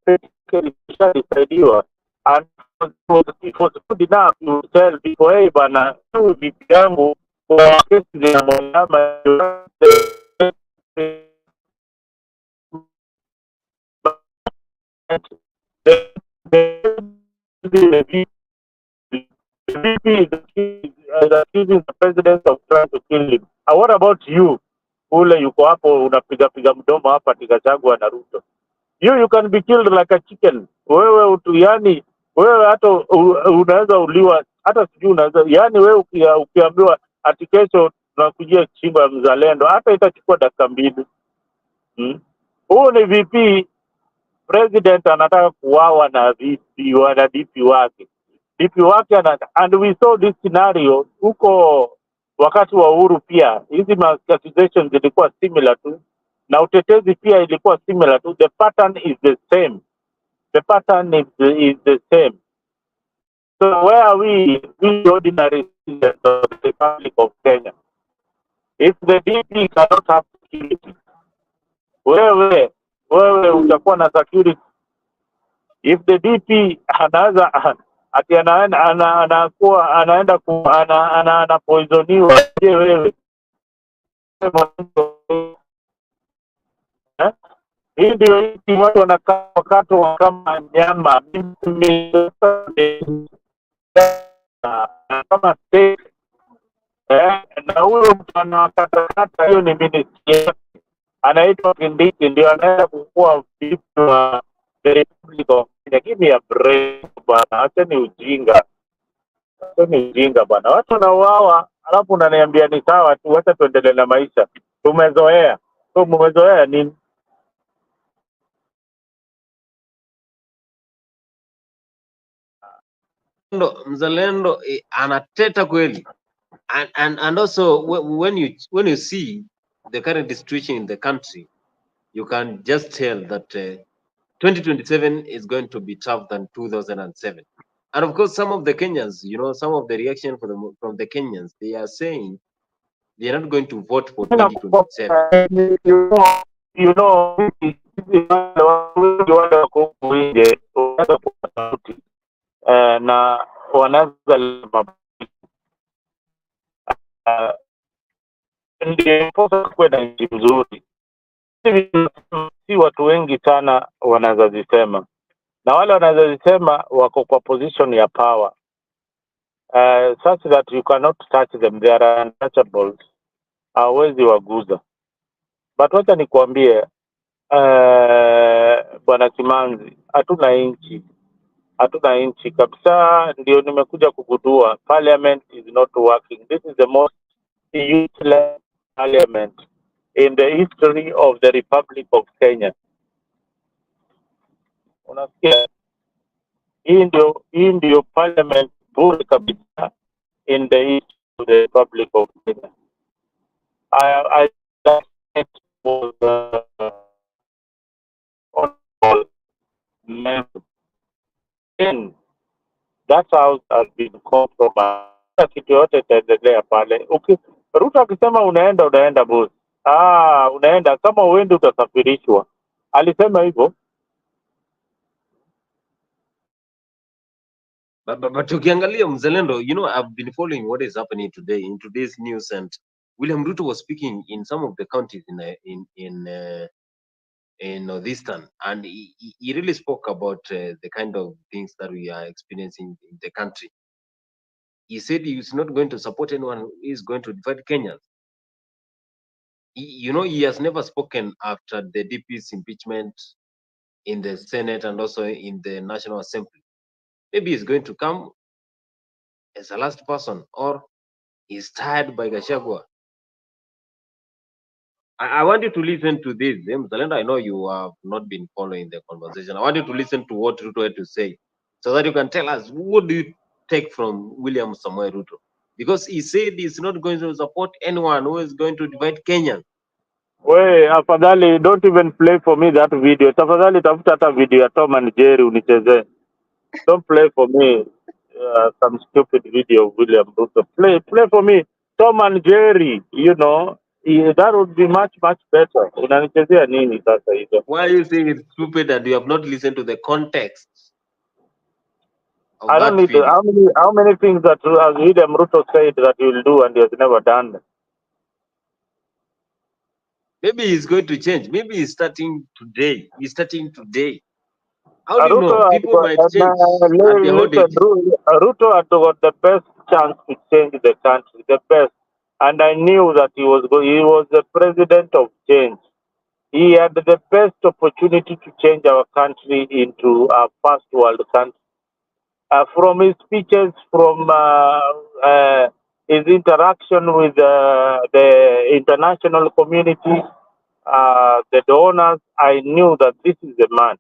[SPEAKER 5] alisaidiwa. And it was good enough to tell people, hey, bana, vipi yangu, kwa kesi zinamwandama accusing the president of trying to kill him. What about you? Ule yuko hapo unapiga mdomo hapa Gachagua na Ruto. You can be killed like a chicken. Wewe yani wewe hata unaweza uliwa hata sijui unaweza yani wewe ukiambiwa ati kesho tunakujia chimba ya mzalendo hata itachukua dakika 2. Huu ni VP president anataka kuwawa na VP na DP wake. DP wake and we saw this scenario huko wakati wa Uhuru pia. Hizi accusations zilikuwa similar tu na utetezi pia ilikuwa similar tu. The pattern is the same. The pattern is the same. So where are we ordinary citizens of the Republic of Kenya? If the DP cannot have security, wewe utakuwa na security. If the DP anaanza ati anaenda anapoisoniwa, je, wewe hii ndio hii watu wanakatwa kama nyama kama steak na huyo mtu anakatakata, hiyo ni ministry anaitwa Kindiki, ndio anaenda kukua vitu wa the Republic of Kenya. Give me a break bwana, acha ni ujinga bwana. Watu wanauawa alafu unaniambia ni sawa tu, acha tuendelee na maisha. Tumezoea. So mmezoea nini?
[SPEAKER 1] Mzalendo anateta kweli. And also when you see the current situation in the country, you can just tell that 2027 is going to be tough than 2007. And of course, some of the Kenyans, some of the reaction from the Kenyans, they are saying they are not going to vote for 2027.
[SPEAKER 5] Na wanaweza ndio kuwe na nchi nzuri. Si watu wengi sana wanaweza zisema, na wale wanaweza zisema wako kwa position ya power such that you cannot touch them, they are untouchables, hawezi waguza. But wacha nikuambie bwana Kimanzi, hatuna nchi kabisa. Ndio nimekuja kugundua parliament is not working. This is the most useless parliament in the history of the Republic of Kenya. Unasikia? Hii ndio parliament bure kabisa in the history of the Republic of Kenya. I was that house has been compromised. Kitu yote itaendelea pale. Ruto akisema unaenda boss. Unaenda, kama uende utasafirishwa. Alisema hivyo.
[SPEAKER 1] But ukiangalia Mzalendo, I've been following what is happening today in today's news, and William Ruto was speaking in some of the counties in Northeastern, and he really spoke about the kind of things that we are experiencing in the country. He said he is not going to support anyone who is going to divide Kenyans. He has never spoken after the DP's impeachment in the Senate and also in the National Assembly. Maybe he's going to come as a last person, or he's tired by Gachagua. I want you to listen to this. Mzalendo, I know you have not been following the conversation. I want you to listen to what Ruto had to say, so that you can tell us what do you take from William Samoei Ruto, because he said he's not going to support anyone who is going to divide Kenya.
[SPEAKER 5] We, afadhali, don't even play for me that video. Tafadhali tafuta hata video ya Tom and Jerry unichezee. Don't play for me some stupid video of William Ruto. Play for me Tom and Jerry, that would be much better. Unanichezea nini sasa hizo?
[SPEAKER 1] Why are you saying it's stupid and you have not listened to the context of
[SPEAKER 5] I don't
[SPEAKER 1] that
[SPEAKER 5] need
[SPEAKER 1] feeling?
[SPEAKER 5] how many things that William Ruto said that he will do and he has never done them.
[SPEAKER 1] Maybe he's going to change. Maybe he's starting today. He's starting today. How do you
[SPEAKER 5] Ruto
[SPEAKER 1] know?
[SPEAKER 5] had
[SPEAKER 1] People
[SPEAKER 5] got,
[SPEAKER 1] might change at their old
[SPEAKER 5] listen,
[SPEAKER 1] age.
[SPEAKER 5] Ruto had got the best chance to change the country, the best. And I knew that he was the president of change. He had the best opportunity to change our country into a first world country. From his speeches, from his interaction with the international community, the donors, I knew that this is the man.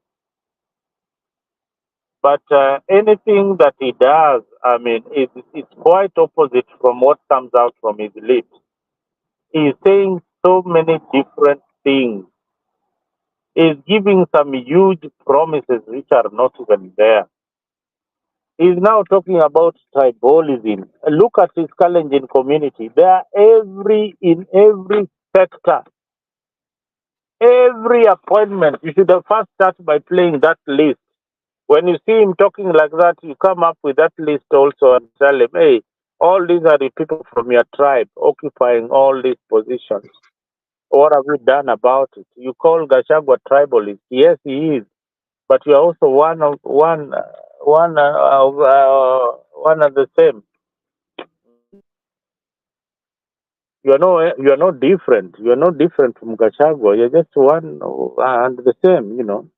[SPEAKER 5] But anything that he does, I mean, it's quite opposite from what comes out from his lips. He's saying so many different things. He's giving some huge promises which are not even there. He's now talking about tribalism. Look at his Kalenjin community. They are in every sector, every appointment. You should have first start by playing that list. When you see him talking like that, you come up with that list also and tell him, hey, all these are the people from your tribe occupying all these positions. What have you done about it? You call Gachagua tribalist. Yes, he is. But you are also one and the same. You are not different. You are not different from Gachagua. You're just one and the same, you know.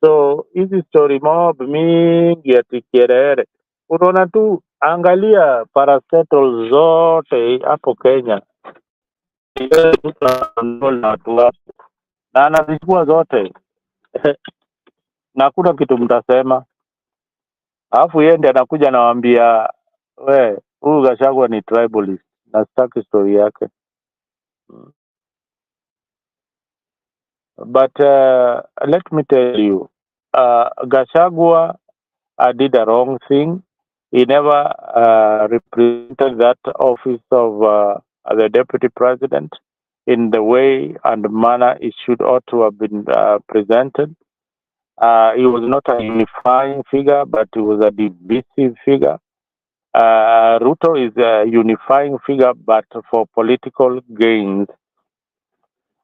[SPEAKER 5] So hizi story mob mingi ya Kierere, unaona tu, angalia paracetamol zote hapo Kenya na watu wapo na anazichukua zote na hakuna kitu mtasema, alafu yeye ndiye anakuja anawaambia we, huyu Gachagua ni tribalist na sitaki story yake. But let me tell you, Gachagua did a wrong thing. He never represented that office of the deputy president in the way and manner it should ought to have been presented. He was not a unifying figure, but he was a divisive figure. Ruto is a unifying figure, but for political gains.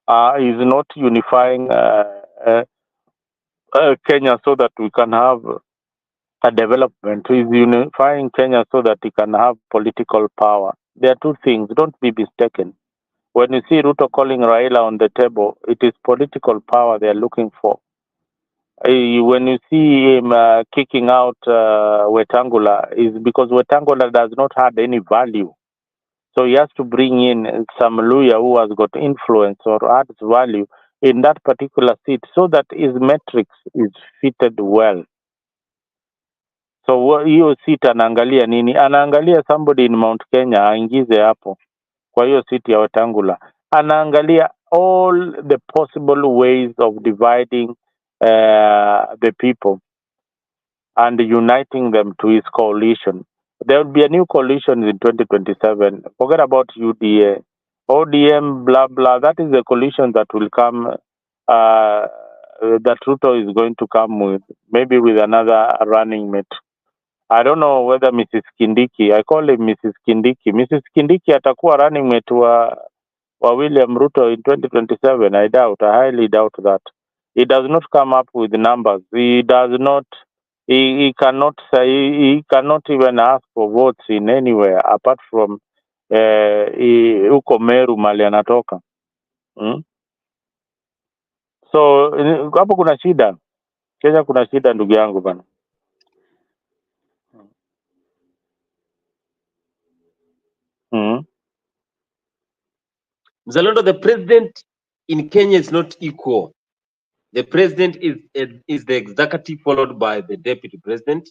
[SPEAKER 5] Is not unifying Kenya so that we can have a development. Is unifying Kenya so that he can have political power. There are two things. Don't be mistaken. When you see Ruto calling Raila on the table, it is political power they are looking for. When you see him kicking out Wetangula, is because Wetangula does not have any value. So he has to bring in some lawyer who has got influence or adds value in that particular seat so that his metrics is fitted well. So hiyo seat anaangalia nini? Anaangalia somebody in Mount Kenya aingize hapo kwa hiyo seat ya Wetangula. Anaangalia all the possible ways of dividing the people and uniting them to his coalition. There will be a new coalition in 2027. Forget about UDA, ODM, blah, blah. That is the coalition that will come, that Ruto is going to come with, maybe with another running mate. I don't know whether Mrs. Kindiki, I call him Mrs. Kindiki. Mrs. Kindiki atakuwa running mate wa William Ruto in 2027. I highly doubt that. He does not come up with numbers. He does not, he cannot say, he cannot even ask for votes in anywhere apart from huko Meru mali anatoka. So hapo kuna shida. Kenya kuna shida ndugu yangu bana.
[SPEAKER 1] Mzalendo, the president in Kenya is not equal. The president is the executive followed by the deputy president,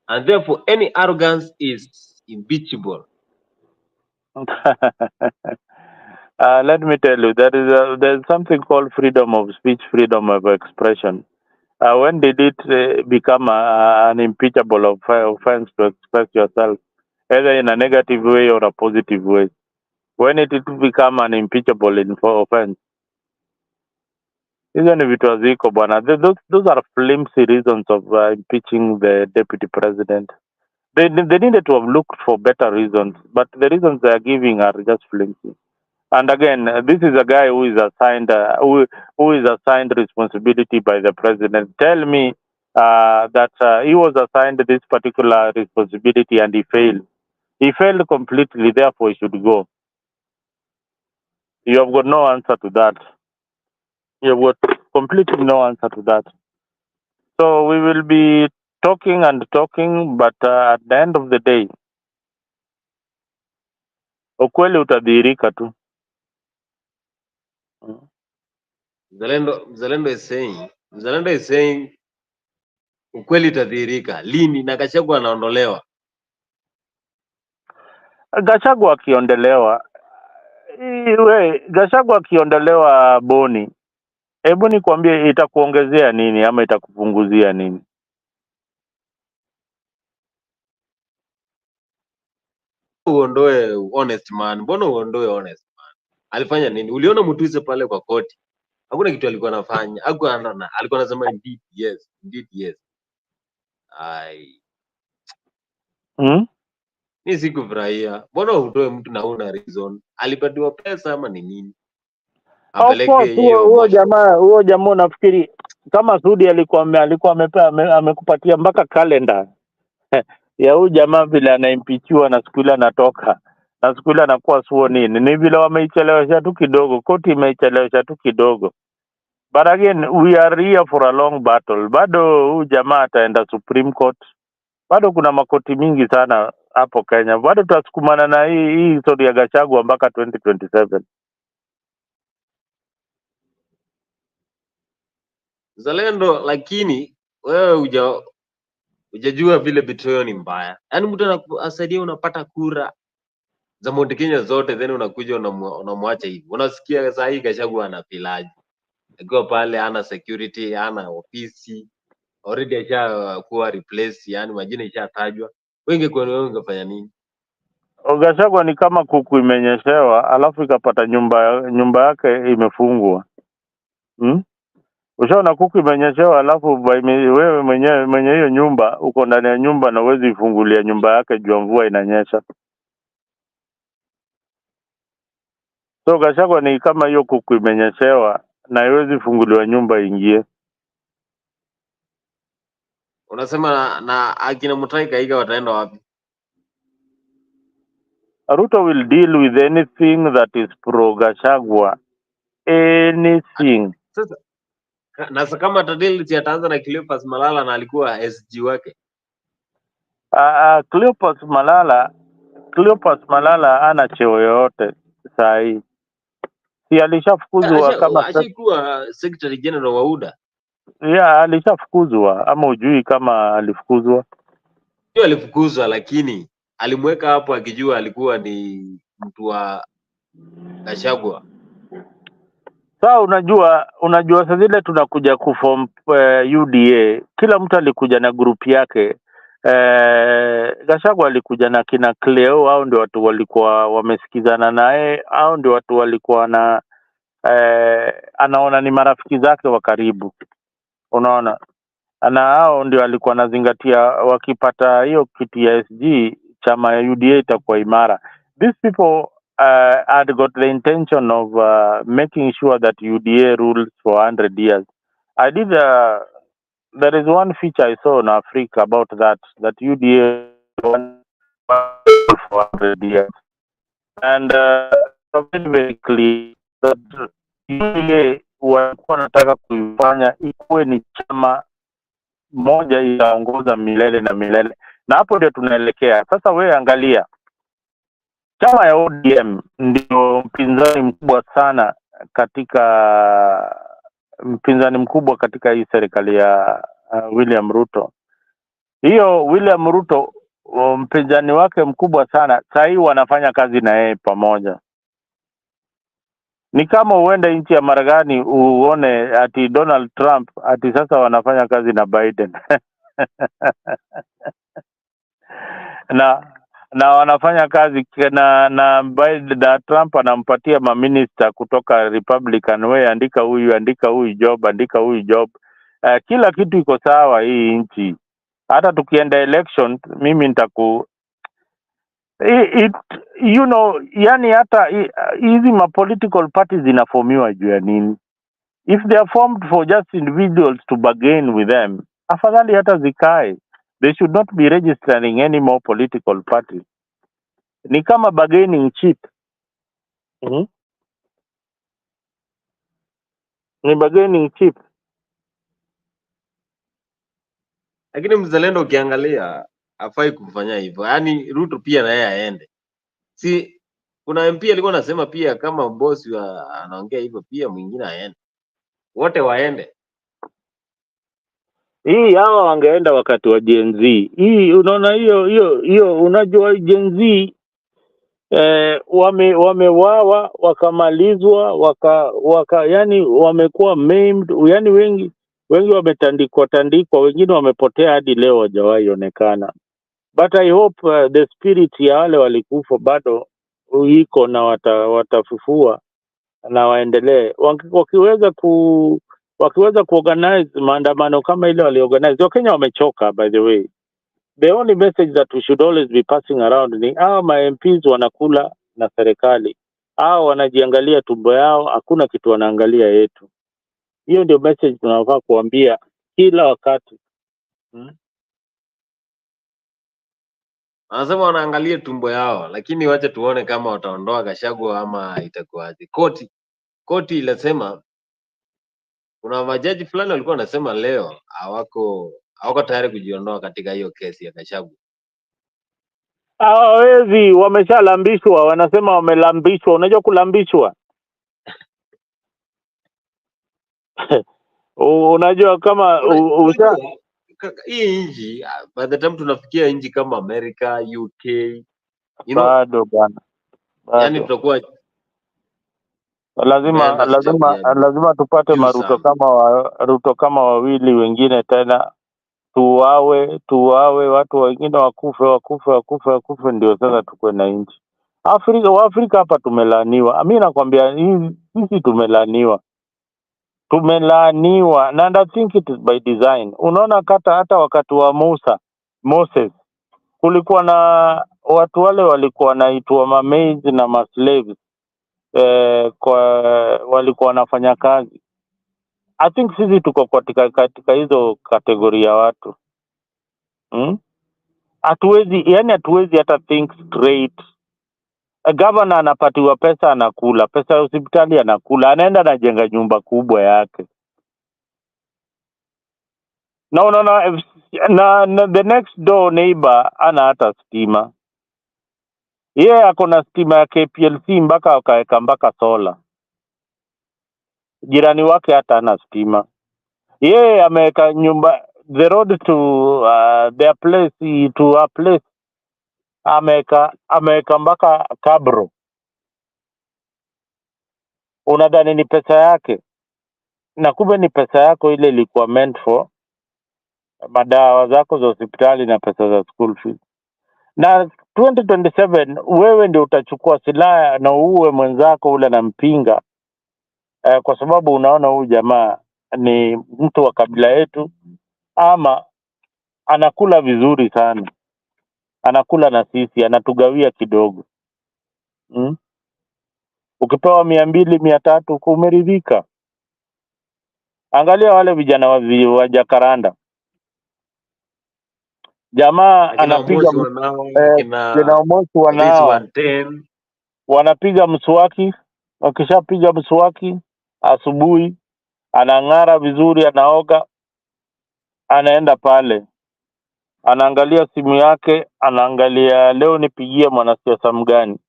[SPEAKER 1] and therefore any arrogance is impeachable.
[SPEAKER 5] Let me tell you, there's something called freedom of speech, freedom of expression. When did it become an impeachable offense to express yourself, either in a negative way or a positive way? When did it become an impeachable offense? Hizo ni vitu haziko bwana. Those are flimsy reasons of impeaching the deputy president. They needed to have looked for better reasons, but the reasons they are giving are just flimsy. And again, this is a guy who is assigned who is assigned responsibility by the president. Tell me that he was assigned this particular responsibility and he failed. He failed completely. Therefore, he should go. You have got no answer to that. You have got completely no answer to that. So we will be talking and talking, but at the end of the day, ukweli utadhihirika tu.
[SPEAKER 1] Mzalendo is saying ukweli utadhihirika lini na Gachagua anaondolewa.
[SPEAKER 5] Gachagua akiondolewa, Gachagua akiondolewa Boni, hebu nikwambie itakuongezea nini ama itakupunguzia nini?
[SPEAKER 1] Uondoe honest man. Mbona uondoe honest man? Alifanya nini? Uliona Mutuse pale kwa koti? Hakuna kitu alikuwa anafanya. Alikuwa anasema indeed yes, indeed yes. Ai. Mimi sikufurahia. Mbona utoe mtu na huna reason? Alipatiwa pesa ama ni nini?
[SPEAKER 5] Of course, huo jamaa nafikiri kama Sudi alikuwa amekupatia mpaka calendar ya huyu jamaa vile anaimpichiwa na siku ile anatoka na siku ile anakuwa sworn in. Ni vile wameichelewesha tu kidogo, koti imeichelewesha tu kidogo. But again, we are here for a long battle. Bado huyu jamaa ataenda Supreme Court. Bado kuna makoti mingi sana hapo Kenya. Bado tutasukumana na hii historia ya Gachagua mpaka 2027.
[SPEAKER 1] Zalendo, lakini wewe hujajua vile betrayal ni mbaya. Yaani mtu anasaidia unapata kura za Mount Kenya zote, then unakuja unamwacha hivi. Unasikia saa hii Gachagua anapilaji. Akiwa pale ana security, ana ofisi, already ashakuwa replace, yani majina ishatajwa. Wewe ungefanya nini?
[SPEAKER 5] Gachagua ni kama kuku imenyeshewa alafu ikapata nyumba yake imefungwa. Ushaona kuku imenyeshewa alafu wewe mwenye hiyo nyumba uko ndani ya nyumba na uwezi ifungulia nyumba yake juu mvua inanyesha. So Gachagua ni kama hiyo kuku imenyeshewa na haiwezi funguliwa nyumba ingie.
[SPEAKER 1] Unasema na akina Mutahi Kahiga wataenda wapi?
[SPEAKER 5] Ruto will deal with anything that is pro Gachagua. Anything.
[SPEAKER 1] Sasa na kama atadili ataanza na Cleophas Malala na alikuwa SG wake.
[SPEAKER 5] Cleophas Malala ana cheo yoyote saa hii. Si alishafukuzwa kama
[SPEAKER 1] ashakuwa Secretary General wa UDA.
[SPEAKER 5] Yeah, alishafukuzwa ama ujui kama alifukuzwa?
[SPEAKER 1] Sio alifukuzwa, lakini alimweka hapo akijua alikuwa ni mtu wa Gachagua.
[SPEAKER 5] Sasa unajua sasa zile tunakuja kuform UDA, kila mtu alikuja na group yake. Gachagua alikuja na kina Cleo, au ndio watu walikuwa wamesikizana naye, au ndio watu walikuwa na anaona ni marafiki zake wa karibu. Unaona? Na hao ndio alikuwa anazingatia wakipata hiyo kiti ya SG chama ya UDA itakuwa imara. These people had got the intention of making sure that UDA rules for 100 years. There is one feature I saw in Africa about that UDA for 100 years. And very, very clear that UDA walikuwa wanataka kuifanya ikuwe ni chama moja itaongoza milele na milele. Na hapo ndio tunaelekea. Sasa wewe angalia. Chama ya ODM ndio mpinzani mkubwa katika hii serikali ya William Ruto. Hiyo William Ruto mpinzani wake mkubwa sana. Sasa hii wanafanya kazi na yeye pamoja. Ni kama uende nchi ya Marekani uone ati Donald Trump ati sasa wanafanya kazi na Biden. na wanafanya kazi na Biden na Trump anampatia maminista kutoka Republican, we andika huyu job, andika huyu job. Kila kitu iko sawa hii nchi. Hata tukienda election mimi nitaku it, you know, yani hata hizi ma political parties zinaformiwa juu ya nini? If they are formed for just individuals to bargain with them, afadhali hata zikae. They should not be registering any more political parties. Ni kama bargaining chip. Ni bargaining chip.
[SPEAKER 1] Lakini mzalendo ukiangalia hafai kufanya hivyo. Yaani Ruto pia na yeye aende. Si kuna MP alikuwa anasema pia kama boss anaongea hivyo pia mwingine aende. Wote waende.
[SPEAKER 5] Hii hawa wangeenda wakati wa Gen Z. Hii unaona hiyo unajua Gen Z wamewawa wakamalizwa waka yani wamekuwa maimed, yani wengi wametandikwa, wengine wamepotea hadi leo hawajawahi onekana. But I hope the spirit ya wale walikufa bado iko na watafufua na waendelee. Wakiweza kuorganize maandamano kama ile waliorganize. Wakenya wamechoka, by the way. The only message that we should always be passing around ni ma MPs wanakula na serikali, wanajiangalia tumbo yao, hakuna kitu wanaangalia yetu. Hiyo ndio message tunafaa kuambia kila wakati.
[SPEAKER 1] Wanasema wanaangalia tumbo yao, lakini wacha tuone kama wataondoa Gachagua ama itakuwaje. Koti ilisema kuna majaji fulani walikuwa wanasema leo hawako tayari kujiondoa katika hiyo kesi ya Gachagua.
[SPEAKER 5] Hawawezi, wameshalambishwa, wanasema wamelambishwa. Unajua kulambishwa? Unajua kama
[SPEAKER 1] hii nchi by the time tunafikia nchi kama America, UK,
[SPEAKER 5] bado bwana,
[SPEAKER 1] yani tutakuwa
[SPEAKER 5] lazima tupate Ruto kama wawili wengine tena, tuwawe watu wengine wakufe ndio sasa tukue na nchi. Waafrika hapa tumelaniwa. Mimi nakwambia sisi tumelaniwa and I think it is by design. Unaona hata wakati wa Moses kulikuwa na watu wale walikuwa wanaitwa mamaids na maslaves walikuwa wanafanya kazi. I think sisi tuko katika hizo kategori ya watu. Hatuwezi hata think straight. Governor anapatiwa pesa, anakula pesa ya hospitali, anakula, anaenda anajenga nyumba kubwa yake. Na the next door neighbor ana hata stima. Ako na stima ya KPLC mpaka akaweka mpaka sola. Jirani wake hata ana stima. Ameweka nyumba, the road to their place, to a place, ameweka mpaka kabro. Unadhani ni pesa yake, na kumbe ni pesa yako ile ilikuwa meant for madawa zako za hospitali na pesa za school fees. Na 2027 wewe ndio utachukua silaha na uue mwenzako ule na mpinga, kwa sababu unaona huyu jamaa ni mtu wa kabila yetu, ama anakula vizuri sana, anakula na sisi, anatugawia kidogo. Ukipewa 200, 300 umeridhika. Angalia wale vijana wa Jakaranda, jamaa anapiga wanapiga mswaki. Wakishapiga mswaki asubuhi, anang'ara vizuri, anaoga, anaenda pale, anaangalia simu yake, anaangalia leo nipigie mwanasiasa mgani,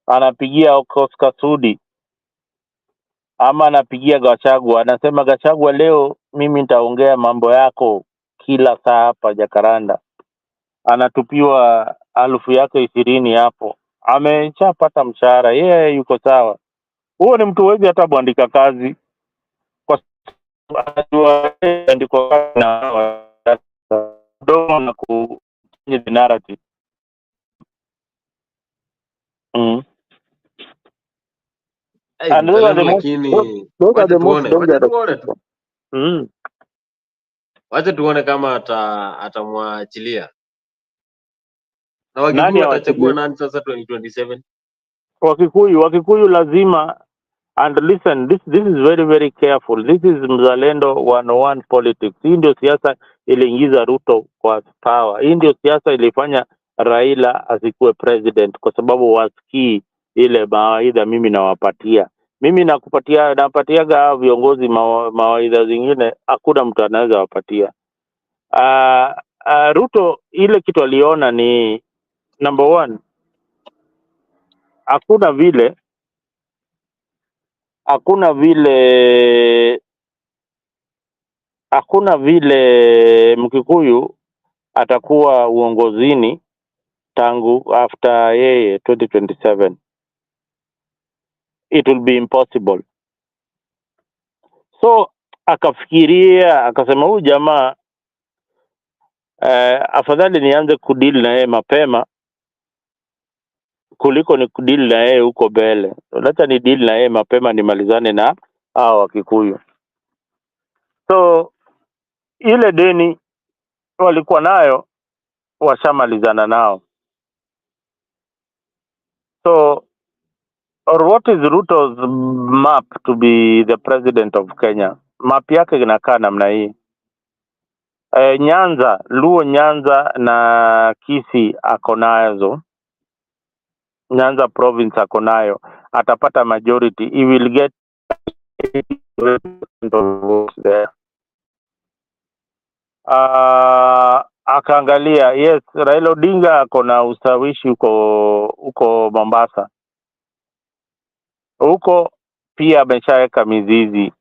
[SPEAKER 5] anapigia Oscar Sudi ama anapigia Gachagua, anasema Gachagua, leo mimi nitaongea mambo yako kila saa hapa Jakaranda. Anatupiwa 20,000 hapo, ameshapata mshahara, yuko sawa. Huo ni mtu huwezi hata kuandika kazi, kwa sababu andiko na domo na ku narrative. And those are the most those are the most dangerous.
[SPEAKER 1] Wacha tuone kama atamwachilia. Na
[SPEAKER 5] Nani
[SPEAKER 1] Wakikuyu atachagua
[SPEAKER 5] awachilie?
[SPEAKER 1] nani sasa 2027?
[SPEAKER 5] Wakikuyu lazima. And listen, this is very very careful. This is Mzalendo 101 politics. Hii ndio siasa iliingiza Ruto kwa power. Hii ndio siasa ilifanya Raila asikuwe president, kwa sababu wasikii ile mawaidha mimi nawapatia. Mimi napatiaga viongozi mawaidha zingine, hakuna mtu anaweza wapatia. Ruto ile kitu aliona ni number one, hakuna vile Mkikuyu atakuwa uongozini tangu after yeye 2027. It will be impossible. So akafikiria akasema, huyu jamaa afadhali nianze kudili na yeye mapema kuliko ni kudili na yeye huko mbele. Acha ni deal na yeye mapema nimalizane na hao Wakikuyu. So ile deni walikuwa nayo washamalizana nao. So, or what is Ruto's map to be the president of Kenya? Map yake inakaa namna hii. Luo Nyanza na Kisii ako nazo. Nyanza province ako nayo. Atapata majority. He will get 80% of votes there. Akaangalia, yes, Raila Odinga ako na ushawishi huko Mombasa. Huko pia ameshaweka mizizi.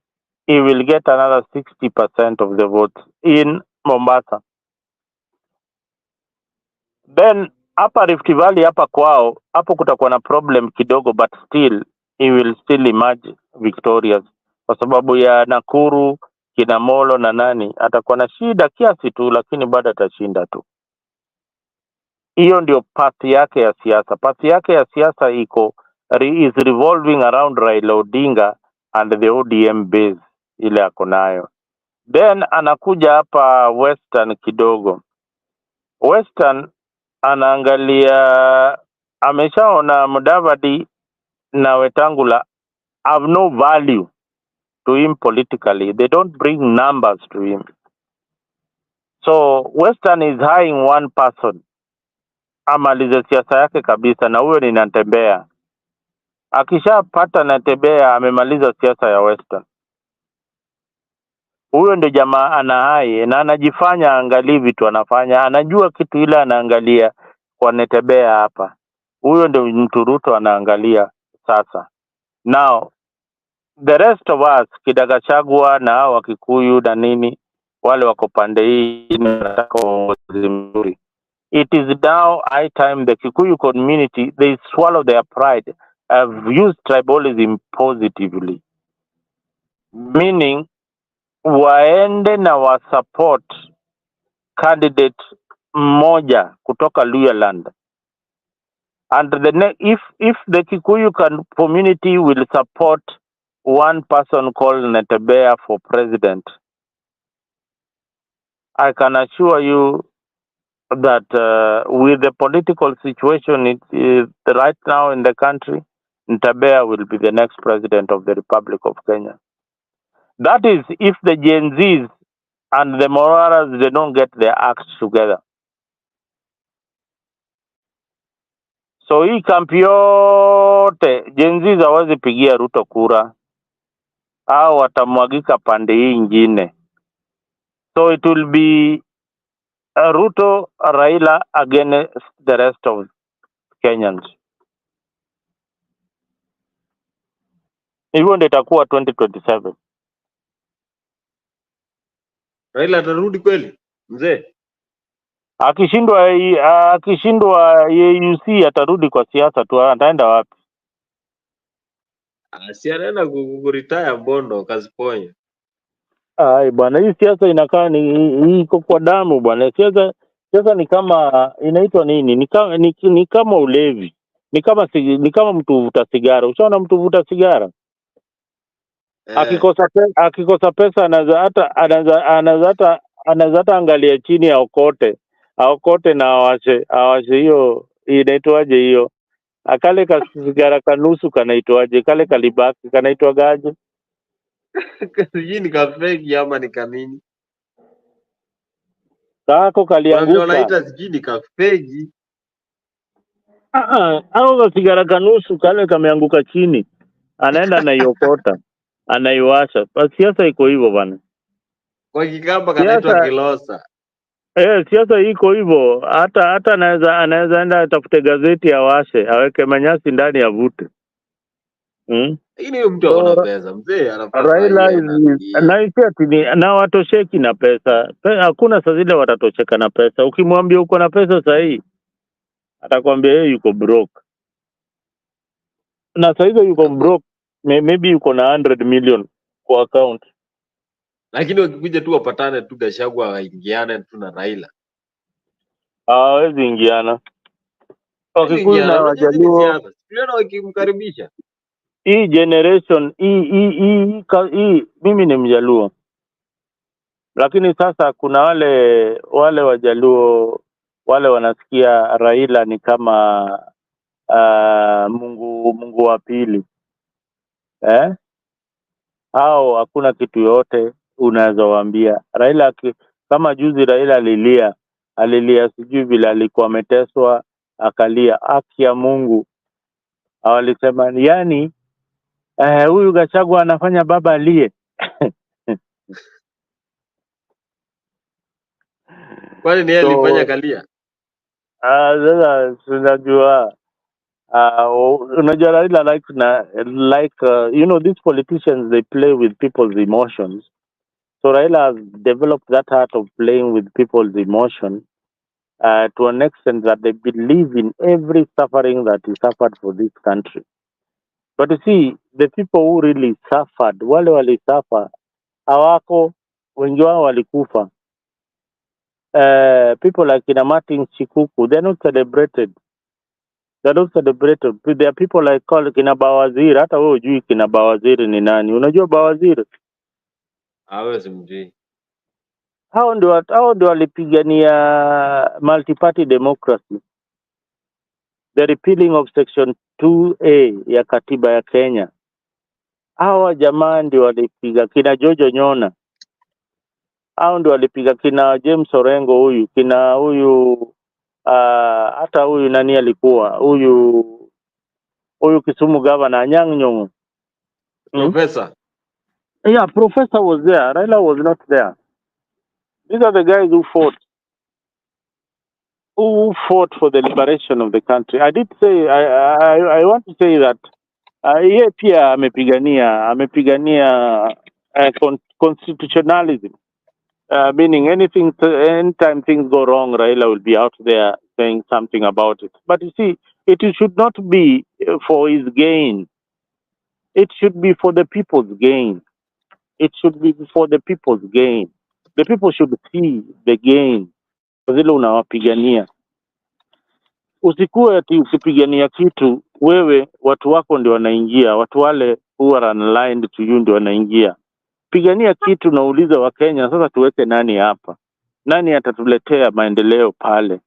[SPEAKER 5] He will get another 60% of the votes in Mombasa. Then hapa Rift Valley hapa kwao, hapo kutakuwa na problem kidogo, but still he will still emerge victorious, kwa sababu ya Nakuru, Kinamolo na nani atakuwa na shida kiasi tu, lakini bado atashinda tu. Hiyo ndio path yake ya siasa. Path yake ya siasa is revolving around Raila Odinga and the ODM base ile ako nayo. Then anakuja hapa Western kidogo. Western anaangalia, ameshaona Mudavadi na Wetangula have no value to him politically. They don't bring numbers to him. So Western is hiring one person amalize siasa yake kabisa, na huyo ni Natembeya. Akishapata Natembeya amemaliza siasa ya Western. Huyo ndio jamaa anahai na anajifanya angalii vitu anafanya, anajua kitu ile anaangalia kwa Natembeya hapa. Huyo ndio mtu Ruto anaangalia sasa. Now the rest of us, Gachagua na hao Wakikuyu na nini, wale wako pande hii nataka uongozi mzuri. It is now high time the Kikuyu community, they swallow their pride, have used tribalism positively. Meaning, waende na wa support candidate mmoja kutoka Luhyaland. And if the Kikuyu community will support one person called Natembeya for president, I can assure you that with the political situation right now in the country, Natembeya will be the next president of the Republic of Kenya. That is if the Gen Zs and the Moraras, they don't get their acts together. So hii kampi yote Gen Zs hawezi pigia Ruto kura, au watamwagika pande hii ingine. So it will be Ruto, Raila against the rest of Kenyans. Hivyo ndio itakuwa 2027.
[SPEAKER 1] Raila atarudi kweli mzee?
[SPEAKER 5] Akishindwa UC atarudi kwa siasa tu, ataenda wapi?
[SPEAKER 1] Si anaenda kuretire Bondo kaziponye.
[SPEAKER 5] Ai bwana, hii siasa inakaa ni iko kwa damu bwana. Siasa ni kama inaitwa nini? Ni kama ulevi. Ni kama mtu vuta sigara. Ushaona mtu vuta sigara? akikosa pesa anaweza hata angalia chini aokote na awashe hiyo inaitwaje hiyo akale kasigara kanusu kanaitwaje kale kalibaki kanaitwagaje
[SPEAKER 1] Sijui ni kafegi ama ni kanini.
[SPEAKER 5] kako
[SPEAKER 1] Kuna vile
[SPEAKER 5] kalianguka
[SPEAKER 1] wanaita sijui ni kafegi.
[SPEAKER 5] au kasigara kanusu kale kameanguka chini anaenda anaiokota anaiwasha. Siasa iko hivyo bana,
[SPEAKER 1] Kwa Kikamba kanaitwa
[SPEAKER 5] siasa
[SPEAKER 1] kilosa.
[SPEAKER 5] siasa iko hivyo. Hata anaweza enda atafute gazeti awashe aweke manyasi ndani avute.
[SPEAKER 1] Lakini huyo mtu ako
[SPEAKER 5] So
[SPEAKER 1] na pesa. Mzee anafaa saa hii
[SPEAKER 5] Raila
[SPEAKER 1] aende atulie.
[SPEAKER 5] na watosheki na pesa. Hakuna saa zile watatosheka na pesa. Ukimwambia uko na pesa saa hii atakwambia yeye yuko broke, na saa hizo yuko broke, maybe yuko na 100 million kwa account.
[SPEAKER 1] Lakini wakikuja tu wapatane tu Gachagua waingiane tu na Raila.
[SPEAKER 5] Hawezi ingiana. Wakikuyu
[SPEAKER 1] Ingiana,
[SPEAKER 5] na
[SPEAKER 1] unajua hizi ni
[SPEAKER 5] Wajaluo,
[SPEAKER 1] siasa. Tuliona wakimkaribisha.
[SPEAKER 5] hii generation hii, mimi ni Mjaluo, lakini sasa kuna wale Wajaluo wale wanasikia Raila ni kama Mungu wa pili hao hakuna kitu yote unaweza waambia. Raila kama juzi Raila alilia sijui vile alikuwa ameteswa akalia, haki ya Mungu walisema yani huyu Gachagua anafanya baba alie.
[SPEAKER 1] Kwani ni yeye alifanya kalia?
[SPEAKER 5] Sasa tunajua unajua Raila these politicians, they play with people's emotions. So Raila has developed that art of playing with people's emotion to an extent that they believe in every suffering that is suffered for this country. But you see, the people who really suffered, wale walisuffer, hawako, wengi wao walikufa. People like kina Martin Chikuku, they're not celebrated. They're not celebrated. There are people like kina Bawaziri, hata wewe hujui kina Bawaziri ni nani. Unajua Bawaziri?
[SPEAKER 1] Hawezi mjui.
[SPEAKER 5] Hao ndio walipigania multi-party democracy. The repealing of section 2A ya katiba ya Kenya. Hawa jamaa ndio walipiga kina Jojo Nyona. Hao ndio walipiga kina James Orengo huyu, kina huyu hata huyu nani alikuwa? Huyu Kisumu governor Anyang' Nyong'o.
[SPEAKER 1] Professor.
[SPEAKER 5] Yeah, Professor was there. Raila was not there. These are the guys who fought for the liberation of the country. I did say I want to say that yeye pia amepigania constitutionalism, meaning anytime things go wrong, Raila will be out there saying something about it. But you see, it should not be for his gain. It should be for the people's gain. It should be for the people's gain. The people should see the gain kwa zile unawapigania. Usikuwe ati ukipigania kitu wewe watu wako ndio wanaingia, watu wale who are unaligned to you ndio wanaingia. Pigania kitu na uulize Wakenya, sasa tuweke nani hapa? Nani atatuletea maendeleo pale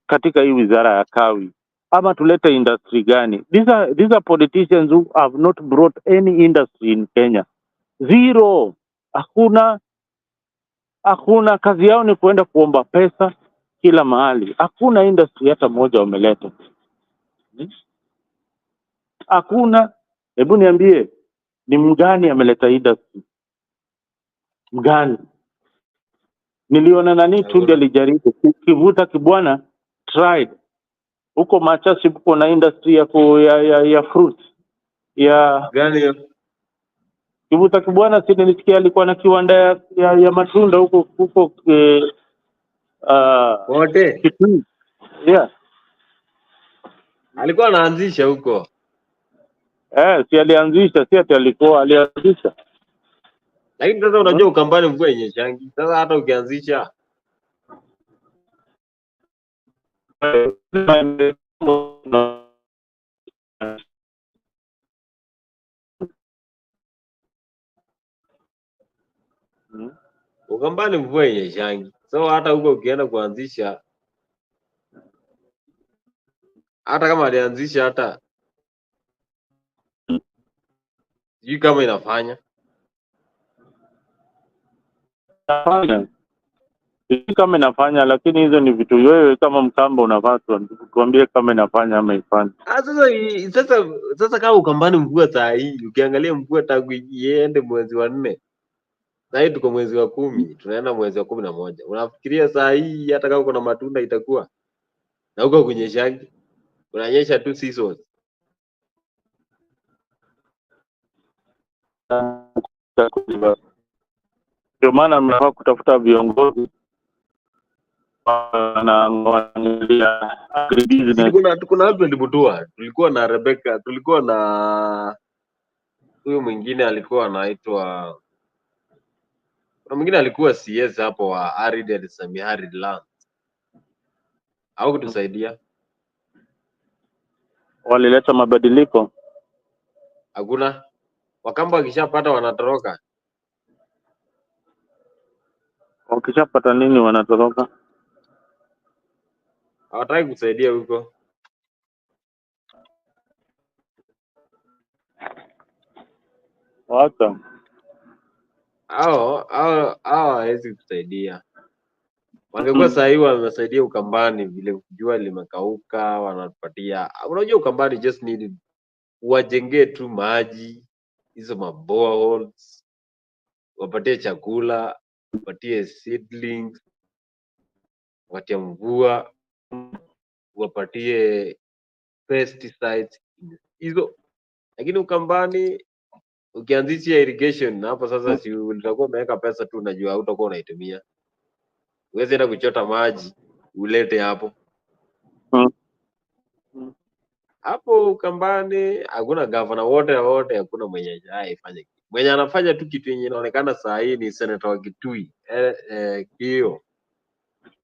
[SPEAKER 5] katika hii wizara ya kawi? Ama tulete industry gani? These are politicians who have not brought any industry in Kenya. Zero. Hakuna. Kazi yao ni kuenda kuomba pesa kila mahali. Hakuna industry hata moja wameleta. Hakuna. Hebu niambie, ni mgani ameleta industry? Mgani? Niliona nani Tunde alijaribu Kivuta Kibwana tried. Huko Machasi huko na industry ya fruit. Ya
[SPEAKER 1] Gani?
[SPEAKER 5] Kivuta Kibwana si nilisikia alikuwa na kiwanda ya matunda huko
[SPEAKER 1] Wote.
[SPEAKER 5] Yeah.
[SPEAKER 1] Alikuwa anaanzisha huko.
[SPEAKER 5] Si alianzisha, si ati alianzisha.
[SPEAKER 1] Lakini sasa unajua Ukambani mvua yenyeshangi. Sasa hata ukianzisha Ukambani mvua yenyeshangi. So hata huko ukienda kuanzisha, hata kama alianzisha hata sijui kama inafanya.
[SPEAKER 5] Inafanya. Sijui kama inafanya, lakini hizo ni vitu wewe kama Mkamba unafaa tuambie kama inafanya ama ifanye.
[SPEAKER 1] Sasa kama Ukambani mvua saa hii, ukiangalia mvua tangu iende mwezi wa 4. Saa hii tuko mwezi wa 10, tunaenda mwezi wa 11. Unafikiria saa hii hata kama kuna matunda itakuwa? Na huko kunyeshangi. Unanyesha tu seasons.
[SPEAKER 5] Ndio maana mnafaa kutafuta viongozi wanaangalia agribusiness.
[SPEAKER 1] Kuna Alfred Mutua, tulikuwa na Rebecca, tulikuwa na huyu mwingine alikuwa anaitwa, kuna mwingine alikuwa CS hapo wa arid and semi-arid land. Au kutusaidia?
[SPEAKER 5] Walileta mabadiliko.
[SPEAKER 1] Hakuna. Wakamba wakishapata wanatoroka.
[SPEAKER 5] Wakishapata nini wanatoroka?
[SPEAKER 1] Hawataki kusaidia huko.
[SPEAKER 5] Wacha.
[SPEAKER 1] Hawezi kusaidia. Wangekuwa saa hii wamesaidia Ukambani vile jua limekauka, wanatupatia. Unajua Ukambani just needed wajengee tu maji, hizo maboreholes, wapatie chakula, wapatie seedlings, wapatie mvua, wapatie pesticides hizo. Lakini Ukambani ukianzisha irrigation na hapo sasa, si utakuwa umeweka pesa tu, unajua utakuwa unaitumia. Uweze enda kuchota maji ulete hapo. Hapo Ukambani hakuna gavana wote, hakuna mwenye haifanye kitu. Mwenye anafanya tu kitu yenye inaonekana saa hii ni Senator wa Kitui. Kio.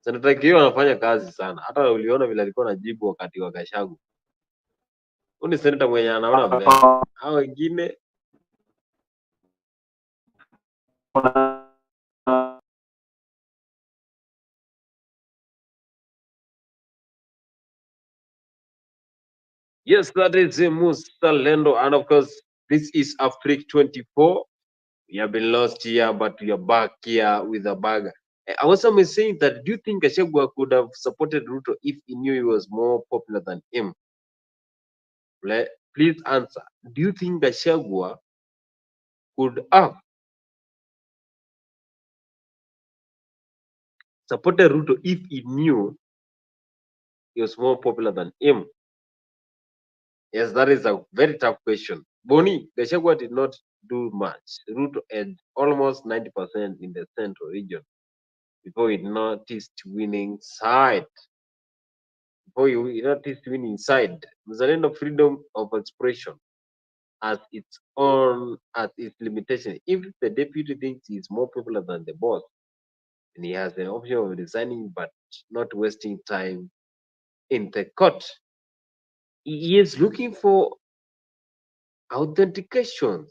[SPEAKER 1] Senator Kio anafanya kazi sana. Hata uliona vile alikuwa anajibu wakati wa Gachagua. Huyu ni senator mwenye anaona mbele. Hao wengine yes, that is Muzalendo, and of course this is Africa 24. We have been lost here, but we are back here with a bag. I was saying that, do you think Gachagua could have supported Ruto if he knew he was more popular than him? Please answer. Do you think Gachagua could have supported Ruto if he knew he was more popular than him? Yes, that is a very tough question. Boni, Gachagua did not do much. Ruto had almost 90% in the central region before he noticed winning side. Mzalendo freedom of expression as its limitation. If the deputy thinks he is more popular than the boss, then he has the option of resigning but not wasting time in the court. He is looking for authentications.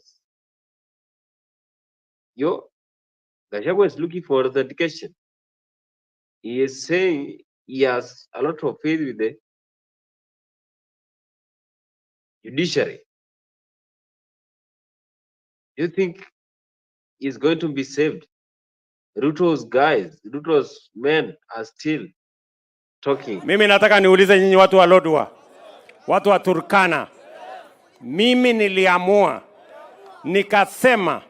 [SPEAKER 1] Gachagua is looking for authentication. He is saying he has a lot of faith with the judiciary. Do you think he's going to be saved? Ruto's men are still talking.
[SPEAKER 3] Mimi nataka niulize nyinyi watu wa Lodwar, watu wa Turkana. Mimi niliamua nikasema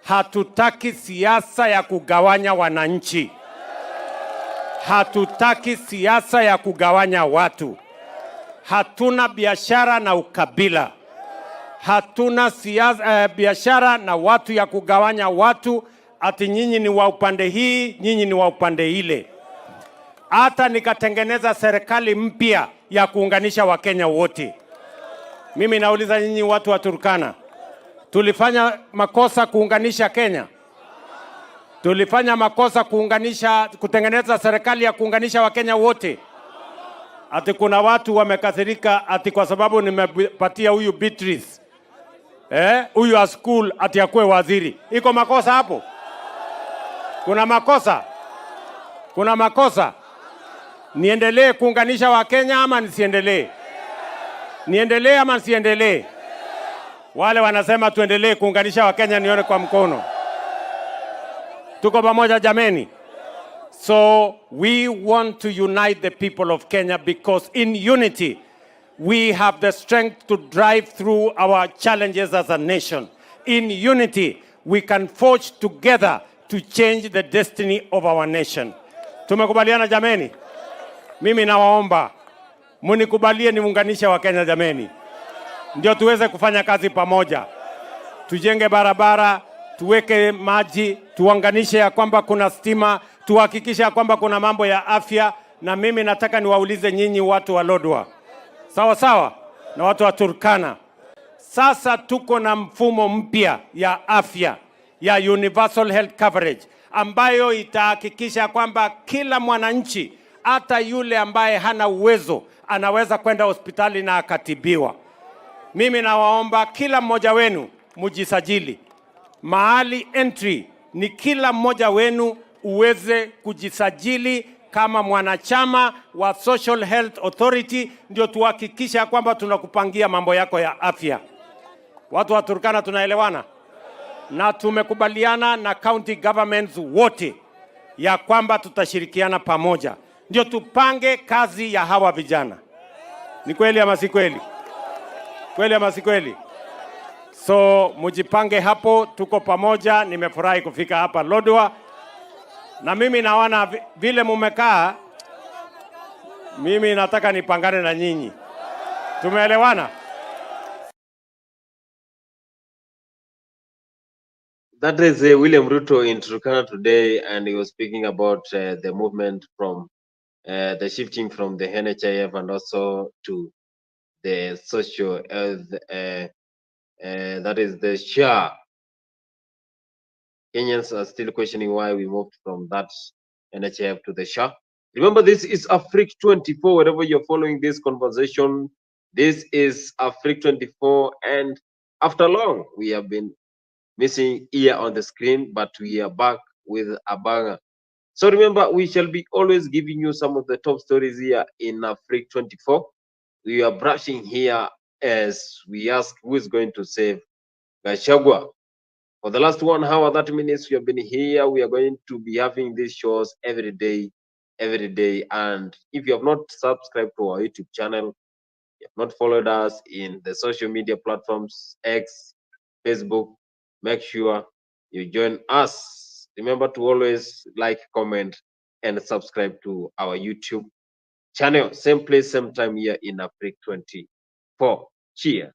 [SPEAKER 3] hatutaki siasa ya kugawanya wananchi. Hatutaki siasa ya kugawanya watu. Hatuna biashara na ukabila. Hatuna biashara na watu ya kugawanya watu ati nyinyi ni wa upande hii, nyinyi ni wa upande ile. Hata nikatengeneza serikali mpya ya kuunganisha Wakenya wote. Mimi nauliza nyinyi watu wa Turkana, tulifanya makosa kuunganisha Kenya? Tulifanya makosa kutengeneza serikali ya kuunganisha Wakenya wote? Ati kuna watu wamekasirika ati kwa sababu nimepatia huyu Beatrice huyu a school ati akue waziri. Iko makosa hapo? Kuna makosa? Kuna makosa? Niendelee kuunganisha Wakenya ama nisiendelee? Niendelee ama nisiendelee? Wale wanasema tuendelee kuunganisha Wakenya nione kwa mkono. Tuko pamoja jameni? So we want to unite the people of Kenya because in unity we have the strength to drive through our challenges as a nation. In unity we can forge together to change the destiny of our nation. Tumekubaliana jameni? Mimi nawaomba munikubalie niunganishe Wakenya jameni, ndio tuweze kufanya kazi pamoja, tujenge barabara, tuweke maji, tuunganishe ya kwamba kuna stima, tuhakikishe ya kwamba kuna mambo ya afya. Na mimi nataka niwaulize nyinyi watu wa Lodwar, sawa sawa, na watu wa Turkana, sasa tuko na mfumo mpya ya afya ya universal health coverage ambayo itahakikisha kwamba kila mwananchi, hata yule ambaye hana uwezo, anaweza kwenda hospitali na akatibiwa. Mimi nawaomba kila mmoja wenu mujisajili. Mahali entry ni kila mmoja wenu uweze kujisajili kama mwanachama wa Social Health Authority, ndio tuhakikisha kwamba tunakupangia mambo yako ya afya. Watu wa Turkana tunaelewana? Na tumekubaliana na county governments wote ya kwamba tutashirikiana pamoja, ndio tupange kazi ya hawa vijana. Ni kweli ama si kweli? Kweli ama si kweli? So mujipange hapo, tuko pamoja. Nimefurahi kufika hapa Lodwar, na mimi naona vile mumekaa, mimi nataka nipangane na nyinyi. Tumeelewana?
[SPEAKER 1] That is William Ruto in Turkana today, and he was speaking about the movement from the shifting from the NHIF and also to the social health, that is the SHA. Kenyans are still questioning why we moved from that NHIF to the SHA. Remember, this is Afrique 24. Wherever you're following this conversation, this is Afrique 24, and after long, we have been missing here on the screen, but we are back with a banger. So remember, we shall be always giving you some of the top stories here in Afrique 24. We are brushing here as we ask who is going to save Gachagua. For the last 1 hour, 30 minutes, we have been here. We are going to be having these shows every day. And if you have not subscribed to our YouTube channel, you have not followed us in the social media platforms, X, Facebook, make sure you join us. Remember to always like, comment, and subscribe to our YouTube channel. Same place, same time here in Afrique 24. Cheers.